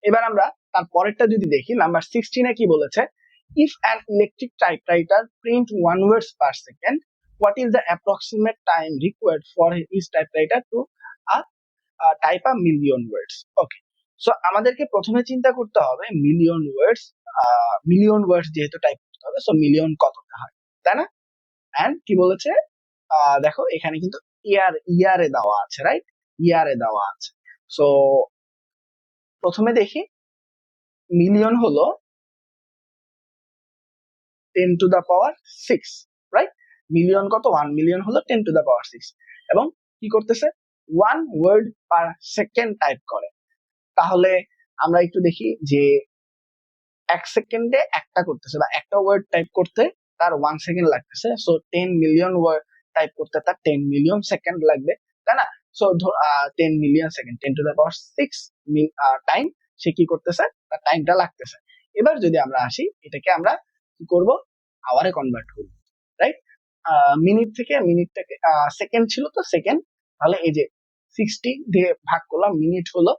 [SPEAKER 1] এবার আমরা তার পরেরটা যদি দেখি, নাম্বার 16 এ কি বলেছে, if an electric typewriter print 1 words per second, what is the approximate time required for his typewriter to type a million words? Okay, so আমাদেরকে প্রথমে চিন্তা করতে হবে মিলিয়ন ওয়ার্ডস যেহেতু টাইপ করতে হবে, সো মিলিয়ন কতটা হয়, তাই না? এন্ড কি বলেছে, দেখো এখানে কিন্তু ইয়ারে দেওয়া আছে, রাইট? ইয়ারে দেওয়া আছে, সো প্রথমে দেখি মিলিয়ন হলো 10 to the power 6, right? Million কত, 1 মিলিয়ন হলো 10 to the power 6, এবং কি করতেছে 1 ওয়ার্ড পার সেকেন্ড টাইপ করে, তাহলে আমরা একটু দেখি যে 1 সেকেন্ডে একটা করতেছে বা একটা ওয়ার্ড টাইপ করতে তার 1 সেকেন্ড লাগতেছে, সো 10 মিলিয়ন ওয়ার্ড টাইপ করতে তার 10 মিলিয়ন সেকেন্ড লাগবে, তাই না? So 10 million second, 10 to the power 6 time সে কি করতেছে, তার টাইমটা লাগতেছে। এবার যদি আমরা আসি, এটাকে আমরা কি করব, আওয়ারে কনভার্ট করব, রাইট? মিনিটটাকে সেকেন্ড ছিল তো সেকেন্ড, তাহলে এই যে 60 দিয়ে ভাগ করলাম মিনিট হলো,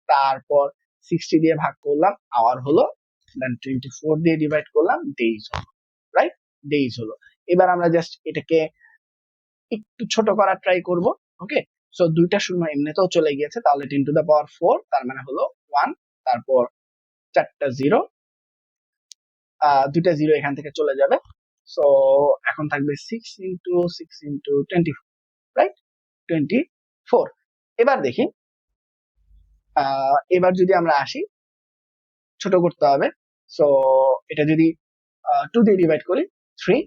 [SPEAKER 1] তারপর 60 দিয়ে ভাগ করলাম আওয়ার হলো, দেন 24 দিয়ে ডিভাইড করলাম ডেজ হলো, রাইট? ডেজ হলো। এবার আমরা জাস্ট এটাকে একটু ছোট করার ট্রাই করব, ওকে, সো দুইটা শূন্য এমনিতেও চলে গিয়েছে, তাহলে 10 to the power 4 তার মানে হলো 1, তারপর 4টা জিরো, দুইটা জিরো এখান থেকে চলে যাবে, সো এখন থাকবে 6 × 6 × 24, রাইট? 24। এবার দেখি, এবার যদি আমরা আসি, ছোট করতে হবে, সো এটা যদি 2 দিয়ে ডিভাইড করি 3,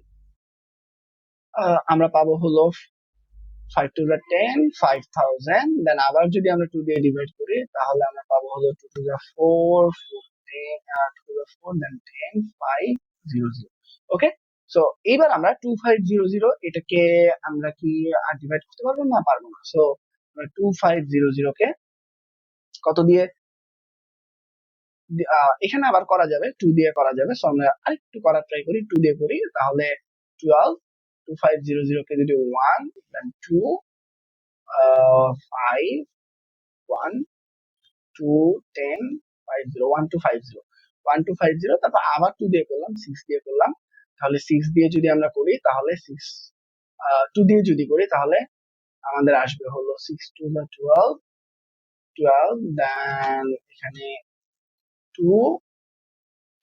[SPEAKER 1] আমরা পাবো হলো 5 to the 10, 5000, দেন আবার যদি আমরা 2 দিয়ে ডিভাইড করি তাহলে আমরা পাবো হলো 2 to the 4, 14, 2 to the 4, then 10, 500. Okay, so এইবার আমরা 2500 এটাকে আমরা কি আর ডিভাইড করতে পারবো না? পারবো না। সো আমরা 2500 কে কত দিয়ে এখানে আবার করা যাবে, 2 দিয়ে করা যাবে। সো আমরা আরেকটু করার ট্রাই করি, 2 দিয়ে করি, তাহলে 12, 2500 কে যদি 1, then 2, 5, 1, 2, 10, 50, 1250, 1250, তারপর আবার 2 দিয়ে করলাম, 6 দিয়ে করলাম, তাহলে 6 দিয়ে যদি আমরা করি তাহলে 6, 2 দিয়ে যদি করি তাহলে আমাদের আসবে হলো 6 to the 12, 12, দেন এখানে 2,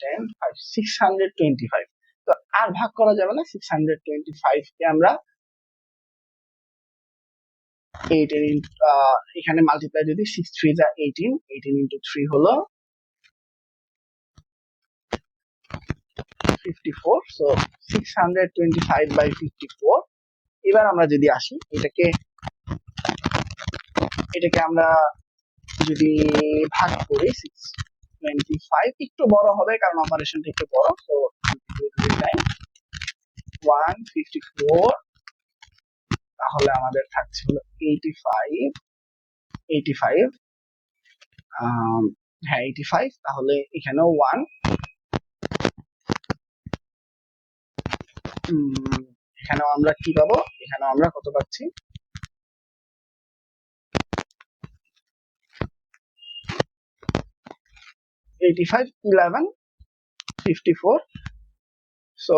[SPEAKER 1] 10, 5, 625। তো আর ভাগ করা যাবে না, 625 কে আমরা 18 এখানে মাল্টিপ্লাই যদি 6 3 যা 18, 18 into 3 হলো 54, সো 625 by 54। এবার আমরা যদি আসি এটাকে আমরা যদি ভাগ করি 625, একটু বড় হবে কারণ অপারেশনটা একটু বড়, সো 154, তাহলে আমাদের থাকছে হলো 85, হ্যাঁ 85, তাহলে এখানেও 1, এখানেও আমরা কি পাবো? এখানেও আমরা কত পাচ্ছি? 85, 11, 54, সো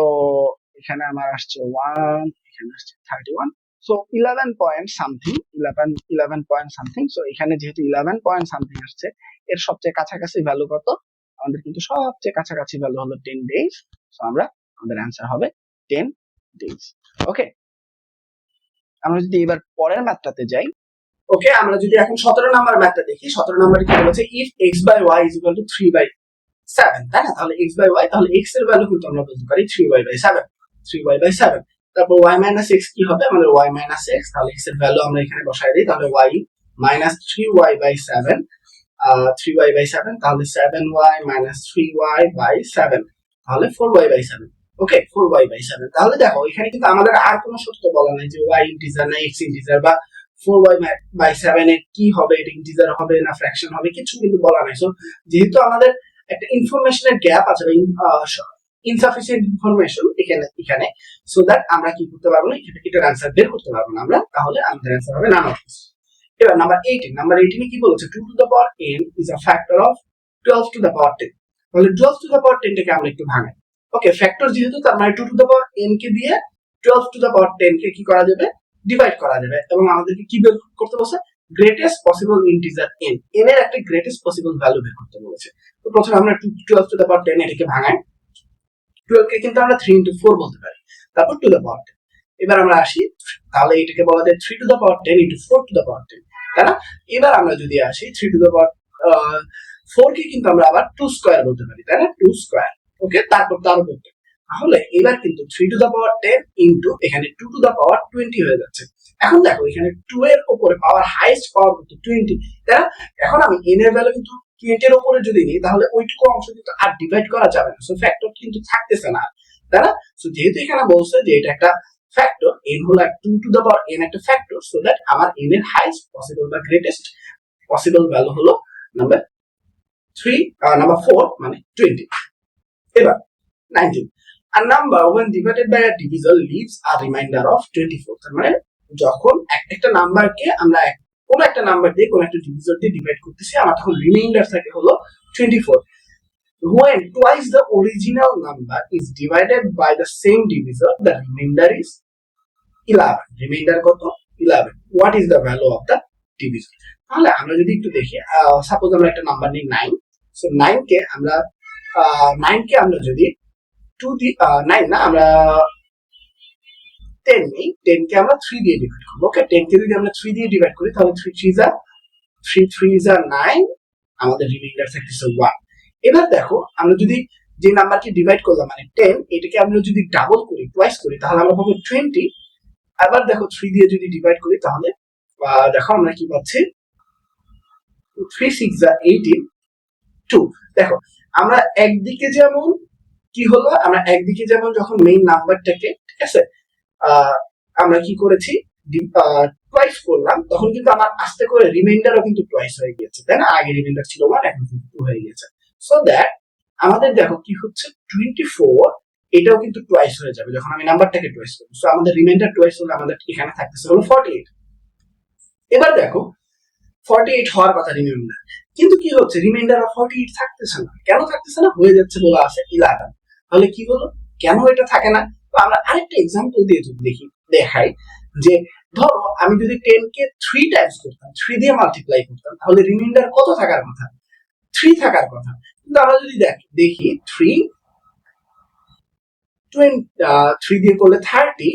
[SPEAKER 1] এখানে আমার আসছে 1, এখানে আসছে 31, so 11 point something, 11 point something. So এখানে যেহেতু 11 পয়েন্ট সামথিং আসছে, এর সবচেয়ে কাছাকাছি ভ্যালু কত? আমাদের কিন্তু সবচেয়ে কাছাকাছি ভ্যালু হলো 10 ডেজ। সো আমাদের অ্যান্সার হবে 10 ডেজ। ওকে, আমরা যদি এবার পরের ম্যাথটাতে যাই, ওকে, আমরা যদি এখন 17 নাম্বার ম্যাথটা দেখি, 17 নাম্বারে কি বলেছে? If x by y is equal to 3/7, তাই না? তাহলে x by y, তাহলে x এর ভ্যালু কিন্তু আমরা বলতে পারি 3y/7, 3y/7। তারপর y minus x কি হবে? আমাদের y minus x, তাহলে x এর ভ্যালু আমরা এখানে বসাই দিই, তাহলে y minus 3y/7, 3y/7, তাহলে 7y minus 3y/7, তাহলে 4y/7। ওকে, 4y/7। তাহলে দেখো এখানে কিন্তু আমাদের আর কোনো শর্ত বলা নাই যে y ইন্টিজার না x ইন্টিজার, বা 4y/7 এর কি হবে, এটা ইন্টিজার হবে না ফ্র্যাকশন হবে, কিছু কিন্তু বলা নাই। সো যেহেতু আমাদের একটা ইনফরমেশনের গ্যাপ আছে, ইনসাফিসিয়েন্ট ইনফরমেশন এখানে, সো দ্যাট আমরা কি করতে পারবো না, এটার অ্যান্সার বের করতে পারবো না আমরা, তাহলে আমাদের অ্যান্সার হবে নান অফ দিস। এবার নাম্বার 18 এ কি বলেছে? 2 to the power n is a factor of 12 to the power 10। তাহলে 12 to the power 10 টাকে আমরা একটু ভাঙাই। ওকে, ফ্যাক্টর যেহেতু, তার মানে 2 to the power n কে দিয়ে 12 to the power 10 কে কি করা যাবে? ডিভাইড করা যাবে, এবং আমাদেরকে কি বের করতে বলছে? Greatest possible integer n, n এর একটা গ্রেটেস্ট পসিবল ভ্যালু বের করতে বলেছে। তো প্রথমে আমরা 12 to the power 10 এটাকে ভাঙাই। 12 কে কিন্তু আমরা 3 into 4 বলতে পারি, তারপর to the power 10। এবার আমরা আসি, তাহলে এটাকে বলা যায় 3 to the power 10 into 4 to the power 10, তাই না? এবার আমরা যদি আসি 3 to the power 4 কে কিন্তু আমরা আবার 2 স্কয়ার বলতে পারি, তাই না? 2 স্কয়ার। ওকে, তারপর তার উপর, তাহলে এবার কিন্তু 3 to the power 10 into এখানে 2 to the power 20 হয়ে যাচ্ছে। এখন দেখো এখানে 2 এর উপরে পাওয়ার হাইয়েস্ট পাওয়ার কিন্তু 20, তাই না? এখন আমি n এর ভ্যালু কিন্তু 20 এর উপরে যদি নিই, তাহলে ওইটুকু অংশ কিন্তু আর ডিভাইড করা যাবে না, সো ফ্যাক্টর কিন্তু থাকতেছে না, তাই না? সো যেহেতু এখানে বলছে যে এটা একটা ফ্যাক্টর, n হলো 2 to the power n একটা ফ্যাক্টর, সো দ্যাট আমার n এর হাইয়েস্ট পসিবল বা গ্রেটেস্ট পসিবল ভ্যালু হলো নাম্বার 4 মানে 20। এবার 19, a number when divided by a divisor leaves a remainder of 24। তার মানে যখন একটা নাম্বারকে আমরা কোন একটা নাম্বার দিয়ে কোন একটা ডিভিজর দিয়ে ডিভাইড করতেছি, আমার তখন রিমাইন্ডার থাকে হলো 24। When twice the original number is divided by the same divisor, the remainder is 11। Reminder কত? 11। What is the value of the divisor? তাহলে আমরা যদি একটু দেখি, সাপোজ আমরা একটা নাম্বার নিই 9, সো 9 কে আমরা যদি 9 না, আমরা 10 নিই, 10 কে আমরা 3 দিয়ে ডিভাইড করব। ওকে, 10 কে যদি আমরা 3 দিয়ে ডিভাইড করি, তাহলে 3 3 9, আমাদের রিমাইন্ডার থাকতেছে 1। এবার দেখো আমরা যদি যে নাম্বারকে ডিভাইড করলাম মানে 10, এটাকে আমরা যদি ডাবল করি, টুয়াইস করি, তাহলে আমরা পাবো 20। আবার দেখো 3 দিয়ে যদি ডিভাইড করি তাহলে দেখো আমরা কি পাচ্ছি, 3 6 18 2। দেখো আমরা একদিকে যেমন কি হলো, আমরা একদিকে যেমন যখন মেইন নাম্বারটাকে, ঠিক আছে, আমরা কি করেছি, টুয়াইস করলাম, তখন কিন্তু আমার আস্তে করে রিমাইন্ডারও কিন্তু টুয়াইস হয়ে গিয়েছে, তাই না? আগে রিমাইন্ডার ছিল 1, এখন কিন্তু 2 হয়ে গেছে। সো দ্যাট আমাদের দেখো কি হচ্ছে, 24 এটাও কিন্তু টুয়াইস হয়ে যাবে যখন আমি নাম্বারটাকে টুয়াইস করব। সো আমাদের রিমাইন্ডার টুয়াইস হলে আমাদের এখানে থাকতেছে হলো 48। এবার দেখো 48 হওয়ার কথা রিমাইন্ডার, কিন্তু কি হচ্ছে, রিমাইন্ডার অফ 48 থাকতেছে না। কেন থাকতেছে না? হয়ে যাচ্ছে বলা আছে 11। তাহলে কি হলো, কেন এটা থাকে না? তো আমরা আরেকটা এক্সাম্পল দিয়ে যদি দেখাই যে ধরো আমি যদি 10 কে 3 টাইমস করতাম, 3 দিয়ে মাল্টিপ্লাই করতাম, তাহলে রিমাইন্ডার কত থাকার কথা? 3 থাকার কথা। কিন্তু আমরা যদি দেখি 3 দিয়ে করলে 30,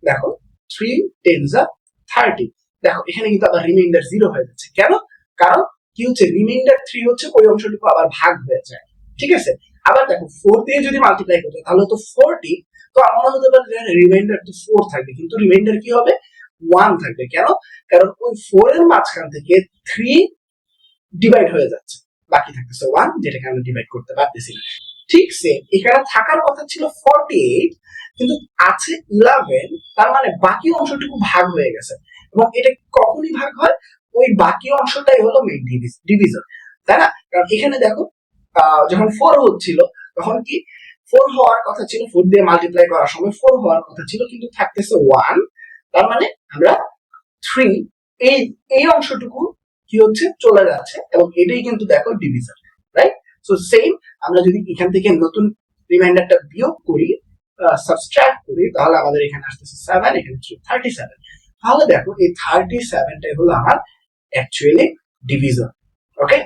[SPEAKER 1] দেখো 3 10 30, দেখো এখানে কিন্তু আবার রিমাইন্ডার 0 হয়ে যাচ্ছে। কেন? কারণ কি হচ্ছে, রিমাইন্ডার 3 হচ্ছে ওই অংশটুকু আবার ভাগ হয়ে যায়, ঠিক আছে। আবার দেখো 4 দিয়ে যদি মাল্টিপ্লাই করতে তাহলে তো 40, তো আমার হতে পারে যে রিমাইন্ডার তো 4 থাকবে, কিন্তু রিমাইন্ডার কি হবে, 1 থাকবে। কেন? কারণ ওই 4 এর মাঝখান থেকে 3 ডিভাইড হয়ে যাচ্ছে, বাকি থাকতেছে 1, যেটাকে আমরা ডিভাইড করতে পারতেছি না। ঠিক সেম এখানে থাকার কথা ছিল 48, কিন্তু আছে 11, তার মানে বাকি অংশটুকু ভাগ হয়ে গেছে। এবং এটা কখনই ভাগ হয়, ওই বাকি অংশটাই হলো মেইন ডিভিজর, তাই না? কারণ এখানে দেখো যখন 4 হচ্ছিল তখন কি 4 হওয়ার কথা ছিল, 4 দিয়ে মাল্টিপ্লাই করার সময় 4 হওয়ার কথা ছিল, কিন্তু থাকতেছে 1, তার মানে আমরা 3 এই এই অংশটুকু কি হচ্ছে, চলে যাচ্ছে, এবং এটাই কিন্তু দেখো ডিভিজর, রাইট? সো সেম আমরা যদি এখান থেকে নতুন রিমাইন্ডারটা বিয়োগ করি, সাবট্রাক্ট করি, তাহলে আমাদের এখানে আসতেছে 7, এখানে 37। তাহলে দেখো এই 37টাই হলো আমার অ্যাকচুয়ালি ডিভিজর। ওকে,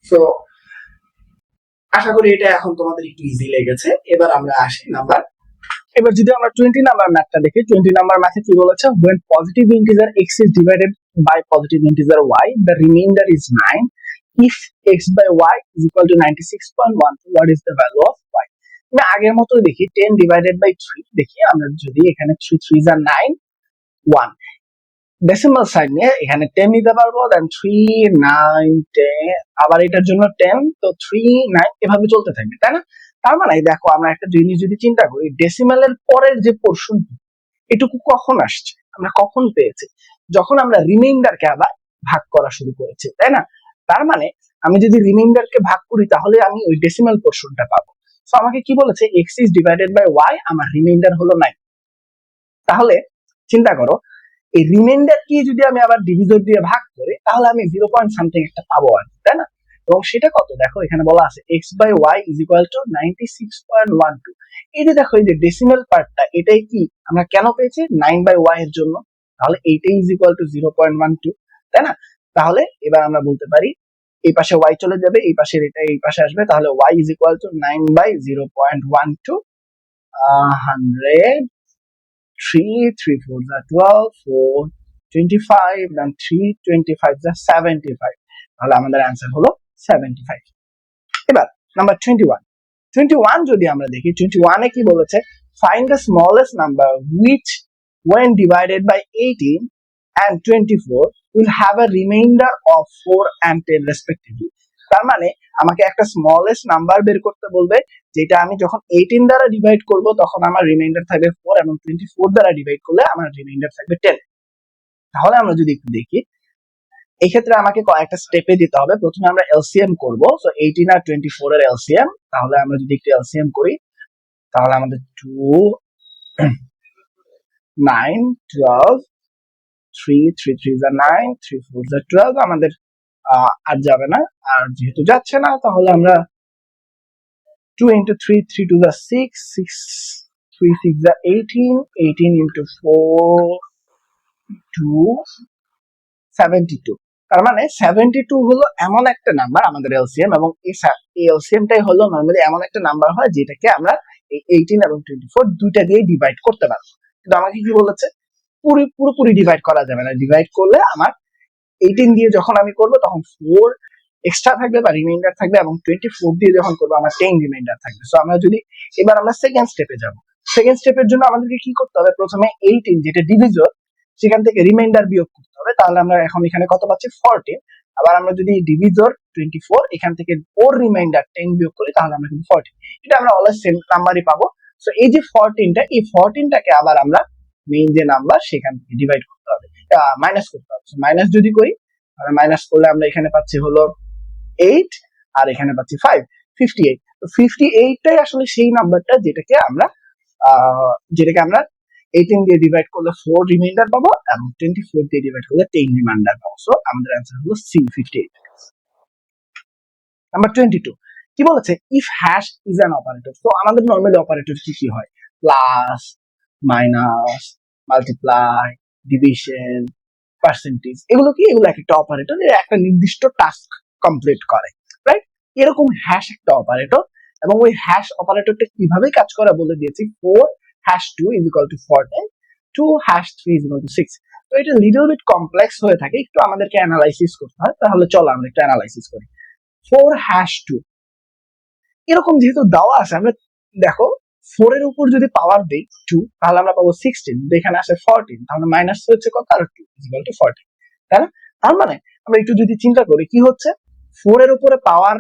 [SPEAKER 1] সো আশা করি এটা এখন তোমাদের একটু ইজি লেগেছে। এবার আমরা আসি নাম্বার, এবার যদি আমরা 20 নাম্বার ম্যাথটা দেখি, 20 নাম্বার ম্যাথে কি বলেছে, when positive integer x is divided by positive integer y, the remainder is 9. If x by y is equal to 96.1, what is the value of y? আমি আগের মতো দেখি 10 divided by 3, দেখি আমরা যদি এখানে 3 3 are 9, 1 ডেসিমাল সাইড নিয়ে এখানে 10 নিতে পারবো, দেন 3 9 10, আবার এটার জন্য 10, তো 3 9 এভাবে চলতে থাকবে, তাই না? তার মানে দেখো আমরা একটা জিনিস যদি চিন্তা করি, ডেসিমালের পরের যে পোরশন এটুকু কখন আসছে, আমরা কখন পেয়েছি, যখন আমরা রিমাইন্ডারকে আবার ভাগ করা শুরু করেছি, তাই না? তার মানে আমি যদি রিমাইন্ডারকে ভাগ করি তাহলে আমি ওই ডেসিমাল পোরশনটা পাবো। সো আমাকে কি বলেছে, x is divided by y, আমার রিমাইন্ডার হলো 9। তাহলে চিন্তা করো, এই রিমাইন্ডার কি যদি আমি আবার ডিভিজর দিয়ে ভাগ করি তাহলে আমি 0 পয়েন্ট সামথিং একটা পাবো আর, তাই না? এবং সেটা কত, দেখো এখানে বলা আছে x by y is equal to 96.12। এই যে দেখো এই যে ডেসিমাল পার্টটা, এটাই কি আমরা কেন পেয়েছি, 9 by y এর জন্য। তাহলে এইটাই is equal to 0.12, তাই না? তাহলে এবার আমরা বলতে পারি এই পাশে y চলে যাবে, এই পাশের এটা এই পাশে আসবে, তাহলে y is equal to 9 by 0.12, 100, 3 3 4 12, 4 25, and 3 25 75। তাহলে আমাদের অ্যান্সার হলো 75। এবার নাম্বার 21 যদি আমরা দেখি, 21 এ কি বলেছে, find the smallest number which when divided by 18 and 24 will have a remainder of 4 and 10 respectively। তার মানে আমাকে একটা স্মলেস্ট নাম্বার বের করতে বলবে, যেটা আমি যখন 18 দ্বারা ডিভাইড করব তখন আমার রিমাইন্ডার থাকবে 4, এবং 24 দ্বারা ডিভাইড করলে আমার রিমাইন্ডার থাকবে 10। তাহলে আমরা যদি একটু দেখি, এই ক্ষেত্রে আমাকে কয়েকটা স্টেপে দিতে হবে। প্রথমে আমরা এলসিএম করব, সো 18 আর 24 এর এলসিএম। তাহলে আমরা যদি একটু এলসিএম করি তাহলে আমাদের 2 9 12, 3 3 3 9, 3 4 12, আমাদের আর যাবে না, আর যেহেতু যাচ্ছে না তাহলে আমরা 2 into 3 3 to the 6 6 3 6 the 18 18 into 4 2 72। তার মানে 72 হলো এমন একটা নাম্বার আমাদের এলসিএম, এবং এই এলসিএমটাই হলো নরমালি এমন একটা নাম্বার হয় যেটাকে আমরা এই 18 এবং 24 দুইটা দিয়ে ডিভাইড করতে পারবো। কিন্তু আমাকে কি বলেছে, পুরোপুরি ডিভাইড করা যাবে না, ডিভাইড করলে আমার 18 দিয়ে যখন আমি করব তখন 4 এক্সট্রা থাকবে বা রিমাইন্ডার থাকবে, এবং 24 দিয়ে যখন করবো আমার 10 রিমাইন্ডার থাকবে। সো আমরা যদি এবার আমরা সেকেন্ড স্টেপে যাব, সেকেন্ড স্টেপের জন্য আমাদেরকে কি করতে হবে, প্রথমে 18 যেটা ডিভিজর সেখান থেকে রিমাইন্ডার বিয়োগ করতে হবে। তাহলে আমরা এখন এখানে কত পাচ্ছি 14। আবার আমরা যদি ডিভিজর 24 এখান থেকে ওর রিমাইন্ডার 10 বিয়োগ করি তাহলে আমরা কিন্তু 14, এটা আমরা অলওয়েজ সেম নাম্বারই পাবো। সো এই যে 14টা, এই 14টাকে আবার আমরা মেইন যে নাম্বার সেখান থেকে ডিভাইড করতে হবে, মাইনাস করতে হবে। মাইনাস যদি করি, মাইনাস করলে আমরা এখানে পাচ্ছি হলো 8 আর এখানে পাচ্ছি 5, 58। তো 58টাই আসলে সেই নাম্বারটা যেটাকে আমরা 18 দিয়ে ডিভাইড করলে 4 রিমাইন্ডার পাবো, এবং 24 দিয়ে ডিভাইড করলে 10 রিমাইন্ডার পাবো। সো আমাদের অ্যান্সার হলো সি, 58। নাম্বার 22 কি বলেছে, if hash is an operator. তো আমাদের নরমালি অপারেটর কি কি হয়, plus, minus, multiply, division, percentage, এগুলো কি, এগুলো একটা অপারেটর, একটা নির্দিষ্ট টাস্ক কমপ্লিট করে, রাইট? এরকম হ্যাশ একটা অপারেটর, এবং ওই হ্যাশ অপারেটরটা কিভাবে কাজ করে বলে দিয়েছি, 4#2 = 14, 2#3 = 6। তো এটা লিটল বিট কমপ্লেক্স হয়ে থাকে, একটু আমাদেরকে অ্যানালাইসিস করতে হয়। তাহলে চলো আমরা একটু অ্যানালাইসিস করি। 4#2 এরকম যেহেতু দেওয়া আছে, আমরা দেখো 4 এর উপর যদি পাওয়ার দেই 2 তাহলে আমরা পাবো 16, এখানে আসে 14, তাহলে মাইনাস হচ্ছে কত, আর 2 = 14, তাই না? তার মানে আমরা একটু যদি চিন্তা করি, কি হচ্ছে, 4 এর উপরে পাওয়ার,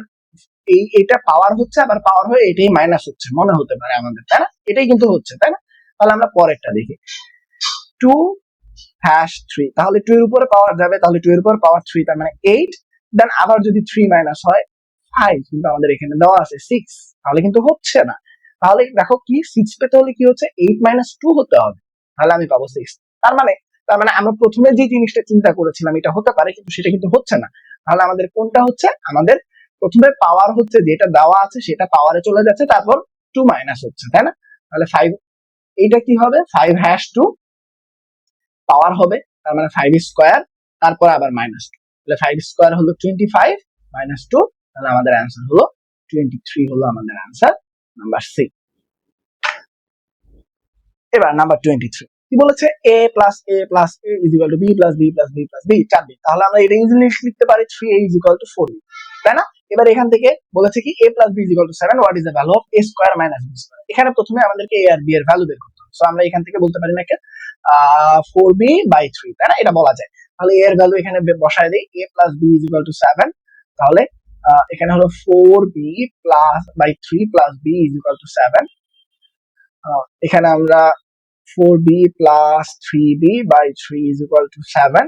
[SPEAKER 1] এটা পাওয়ার হচ্ছে, আবার পাওয়ার হয়ে এটাই মাইনাস হচ্ছে, মনে হতে পারে আমাদের, তাই না? এটাই কিন্তু হচ্ছে, তাই না? তাহলে আমরা পরেরটা দেখি, 2#3, তাহলে 2 এর উপরে পাওয়ার যাবে, তাহলে 2 এর উপর পাওয়ার 3, তার মানে 8, দেন আবার যদি 3 মাইনাস হয় 5, কিন্তু আমাদের এখানে দেওয়া আছে 6, তাহলে কিন্তু হচ্ছে না। তাহলে দেখো কি, 6 পেতে হলে কি হচ্ছে, 8 - 2 হতে হবে, তাহলে আমি পাবো 6। তার মানে আমরা প্রথমে যে জিনিসটা চিন্তা করেছিলাম এটা হতে পারে, কিন্তু সেটা কিন্তু হচ্ছে না। তাহলে আমাদের কোনটা হচ্ছে, আমাদের প্রথমে পাওয়ার হচ্ছে যেটা দেওয়া আছে সেটা পাওয়ারে চলে যাচ্ছে, তারপর 2 মাইনাস হচ্ছে, তাই না? তাহলে 5, এইটা কি হবে, 5#2 পাওয়ার হবে, তার মানে 5 স্কয়ার, তারপর আবার -2, তাহলে 5 স্কয়ার হলো 25, -2, তাহলে আমাদের অ্যান্সার হলো 23, হলো আমাদের অ্যান্সার, নাম্বার সি। এবার নাম্বার 23 কি বলেছে, a plus a plus a equal to b plus b plus b plus b 4b। তাহলে আমরা এটা ইজিলি লিখতে পারি 3a ইকুয়াল টু 4b, তাই না? এবার এখান থেকে বলেছে কি a plus b equal to 7, what is the value of a square minus b square. এখানে প্রথমে আমাদেরকে a আর b এর ভ্যালু বের করতে হবে। সো আমরা এখান থেকে বলতে পারি না কি 4b/3, তাই না? এটা বলা যায়। তাহলে a এর ভ্যালু এখানে বসায় দেই, a plus b equal to 7, তাহলে এখানে হলো 4b plus by 3 plus b equal to 7। এখানে আমরা 4b plus 3b/3 is equal to 7,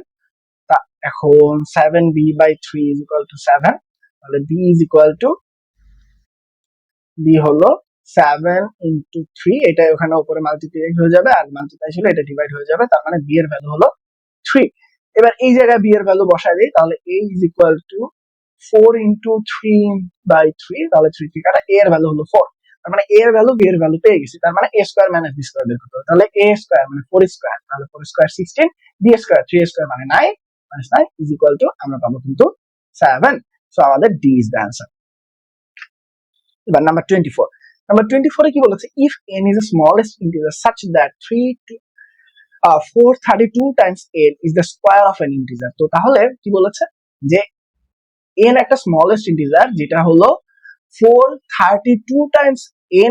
[SPEAKER 1] তা এখন 7b/3 is equal to 7, তাহলে b is equal to, b হলো 7 into 3, এটা ওখানে উপরে মাল্টিপ্লাই হয়ে যাবে, আর মাল্টিপ্লাই হলে এটা ডিভাইড হয়ে যাবে, তার মানে b এর ভ্যালু হলো 3। এবার এই জায়গায় b এর ভ্যালু বসায় দেই, তাহলে a is equal to 4 into 3/3, তাহলে 3 থেকে a এর ভ্যালু হলো 4, তার মানে a এর ভ্যালু b এর ভ্যালু পেয়ে গেছি, তার মানে a square minus b square বের করতে হবে। তাহলে a স্কয়ার মানে 4 স্কয়ার, তাহলে 4 স্কয়ার 16, b স্কয়ার 3 স্কয়ার মানে 9, -9 ইজ ইকুয়াল টু আমরা পাবো কিন্তু 7। সো আমাদের d ইজ দ্য आंसर। এবার নাম্বার 24, নাম্বার 24 এ কি বলেছে, if n is the smallest integer such that 432 times n is the square of an integer। তো তাহলে কি বলেছে যে n একটা স্মলেস্ট ইন্টিজার যেটা হলো 432 টাইমস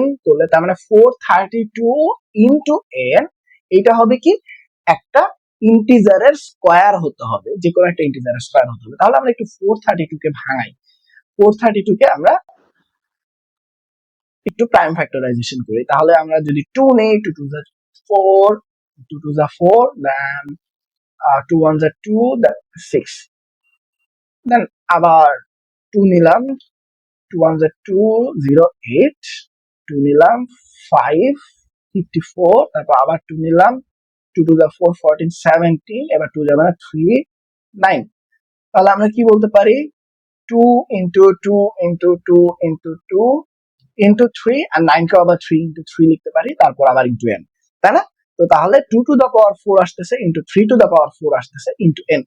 [SPEAKER 1] n করলে, তার মানে 432 ইনটু n, এটা হবে কি একটা ইন্টিজারের স্কয়ার হতে হবে, যে কোনো একটা ইন্টিজারের স্কয়ার হতে হবে। তাহলে আমরা একটু 432 কে ভাঙাই, 432 কে আমরা একটু প্রাইম ফ্যাক্টরাইজেশন করি। তাহলে আমরা যদি 2 নেই, 2 2 যা 4, 2 2 যা 4, দেন 2 1 যা 2, দেন 6, দেন আবার 2 নিলাম, 2 1 যা 2, 0 8, 2 নিলাম 5 54, তারপর আবার 2 নিলাম, 2 2 যা 4 14 17, এবার 2 যাবে না 3 9। তাহলে আমরা কি বলতে পারি, 2 into 2 into 2 into 2 into 3, আর 9 কে আবার 3 into 3 লিখতে পারি, তারপর আবার into n, তাই না? তো তাহলে 2 to the power 4 আসতেছে into 3 to the power 4 আসতেছে into n,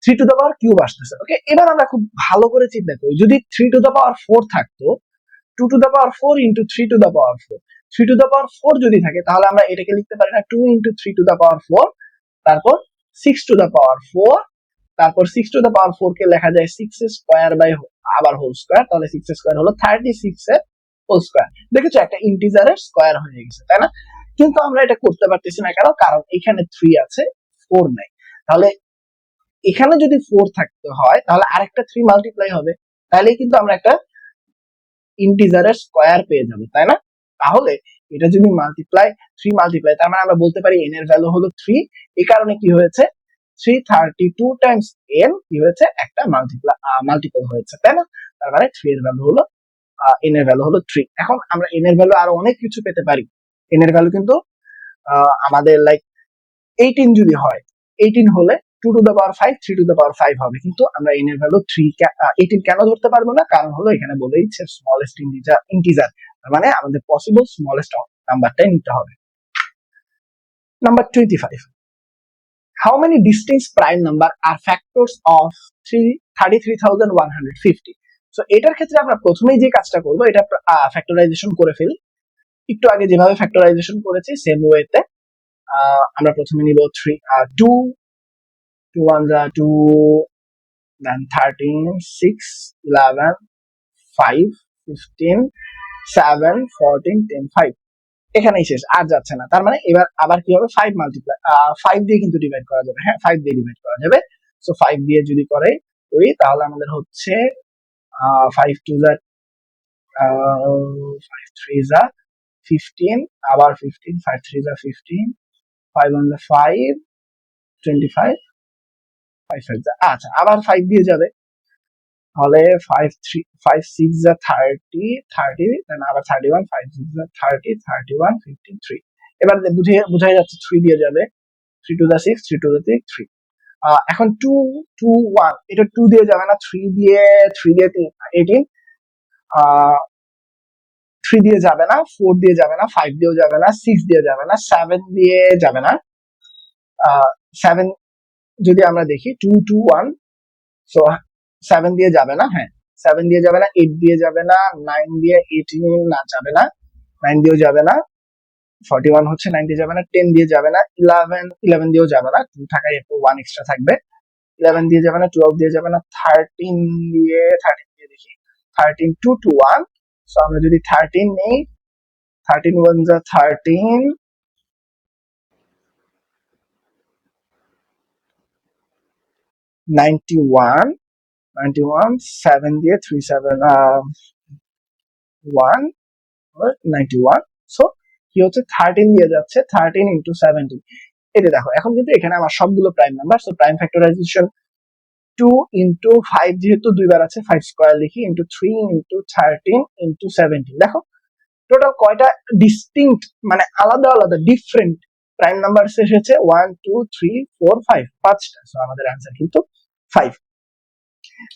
[SPEAKER 1] 3 to the power cube আসতেছে। ওকে, এবার আমরা খুব ভালো করে চিন্তা করি, যদি 3 to the power 4 থাকতো, 2 to the power 4 into 3 to the power 4, 3 to the power 4 যদি থাকে, তাহলে আমরা এটাকে লিখতে পারি না 2 into 3 to the power 4, তারপর 6 to the power 4, তারপর 6 কে লেখা যায় 6 স্কোয়ার বাই আবার হোল স্কোয়ার, তাহলে 6 স্কোয়ার হলো 36 এর হোল স্কোয়ার। দেখেছো একটা ইন্টিজারের স্কোয়ার হয়ে গেছে, তাই না? কিন্তু আমরা এটা করতে পারতেছি না, কারণ এখানে 3 আছে, 4 নাই। তাহলে এখানে যদি 4 থাকতে হয় তাহলে আরেকটা 3 মাল্টিপ্লাই হবে, তাহলেই কিন্তু আমরা একটা ইন্টিজারের স্কোয়ার পেয়ে যাবো, তাই না? তাহলে এটা যদি মাল্টিপ্লাই তার মানে আমরা বলতে পারি n এর ভ্যালু হলো 3। এই কারণে কি হয়েছে, 332 টাইমস n কি হয়েছে, একটা মাল্টিপল হয়েছে, তাই না? তার মানে 3 এর ভ্যালু হলো n এর ভ্যালু হলো 3। এখন আমরা n এর ভ্যালু আরো অনেক কিছু পেতে পারি। n এর ভ্যালু কিন্তু আমাদের লাইক 18 যদি হয়, 18 হলে 2 to the power 5 3 to the power 5 হবে, কিন্তু আমরা n এর ভ্যালু 18 কেন ধরতে পারবো না? কারণ হলো এখানে বলেইছে স্মলেস্ট ইন্টিজার, তার মানে আমাদের পসিবল স্মলেস্ট নাম্বারটাই নিতে হবে। Number 25, how many distinct prime number are factors of 33,150? So এটার ক্ষেত্রে আমরা প্রথমেই যে কাজটা করব, এটা ফ্যাক্টরাইজেশন করে ফেলি। একটু আগে যেভাবে ফ্যাক্টরাইজেশন করেছি সেম ওয়েতে আমরা প্রথমে নিব 2 2 1 2, then 13 6 11 5 15 7 14 10 5, এখানেই শেষ, আর যাচ্ছে না। তার মানে এবার আবার কি হবে, 5 মাল্টিপ্লাই 5 দিয়ে কিন্তু ডিভাইড করা যাবে। হ্যাঁ, 5 দিয়ে ডিভাইড করা যাবে। সো 5 দিয়ে যদি করি তাহলে আমাদের হচ্ছে 5 2 যা 5 3 যা 15, আবার 15 5 3 যা 15, 5 1 যা 5 25, 5 5 যা, আচ্ছা আবার 5 দিয়ে যাবে, তাহলে 5 3 5 6 যা 30 দেন আবার 31 5 6 যা 30 31 15 3। এবার বুঝাই যাচ্ছে 3 দিয়ে যাবে, 3 2 যা 6 3 2 যা 3। এখন 2 2 1, এটা 2 দিয়ে যাবে না, 3 দিয়ে 18, 3 দিয়ে যাবে না, 4 দিয়ে যাবে না, 5 দিয়েও যাবে না, 6 দিয়ে যাবে না, 7 দিয়ে যাবে না। 7 যদি আমরা দেখি 2 2 1, সো 7 দিয়ে যাবে না, হ্যাঁ 7 দিয়ে যাবে না, 8 দিয়ে যাবে না, 9 দিয়ে 18 না যাবে না, 9 দিয়েও যাবে না, 41 হচ্ছে 9 দিয়ে যাবে না, 10 দিয়ে যাবে না, 11 দিয়েও যাবে না, 2 থাকায় একটু 1 এক্সট্রা থাকবে, 11 দিয়ে যাবে না, 12 দিয়ে যাবে না, 13 দিয়ে দেখি 13 2 2 1, সো আমরা যদি 13 নেই, 13 1 যা 13, 91 91, 7 দিয়ে 3 7 1 91, সো কি হচ্ছে 13 দিয়ে যাচ্ছে, 13 ইন্টু 17। এটা দেখো, এখন কিন্তু এখানে আমার সবগুলো prime number, so prime factorisation 2 into 5 যেহেতু দুইবার আছে 5 স্কোয়ার লিখি, ইন্টু 3 ইন্টু 13 ইন্টু 17। দেখো টোটাল কয়টা ডিস্টিংক্ট মানে আলাদা আলাদা ডিফারেন্ট প্রাইম নাম্বার এসেছে, 1 2 3 4 5, পাঁচটা। সো আমাদের অ্যান্সার কিন্তু 5।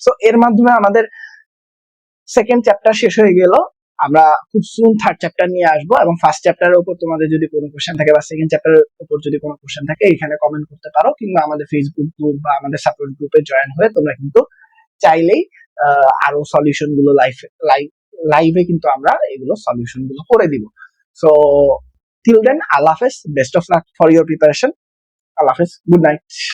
[SPEAKER 1] সো এর মাধ্যমে আমাদের সেকেন্ড চ্যাপ্টার শেষ হয়ে গেল। আমরা খুব সুন থার্ড চ্যাপ্টার নিয়ে আসবো, এবং ফার্স্ট চ্যাপ্টারের উপর তোমাদের যদি কোনো কোশ্চেন থাকে বা সেকেন্ড চ্যাপ্টারের উপর যদি কোনো কোশ্চেন থাকে এখানে কমেন্ট করতে পারো, কিংবা আমাদের ফেসবুক গ্রুপ বা আমাদের সাপোর্ট গ্রুপে জয়েন হয়ে তোমরা কিন্তু চাইলেই আরো সলিউশন গুলো লাইভে কিন্তু আমরা এগুলো সলিউশন গুলো করে দিব। সো টিল দেন, আল্লাহ হাফেজ, best of luck for your preparation. আল্লাহ হাফেজ, গুড নাইট।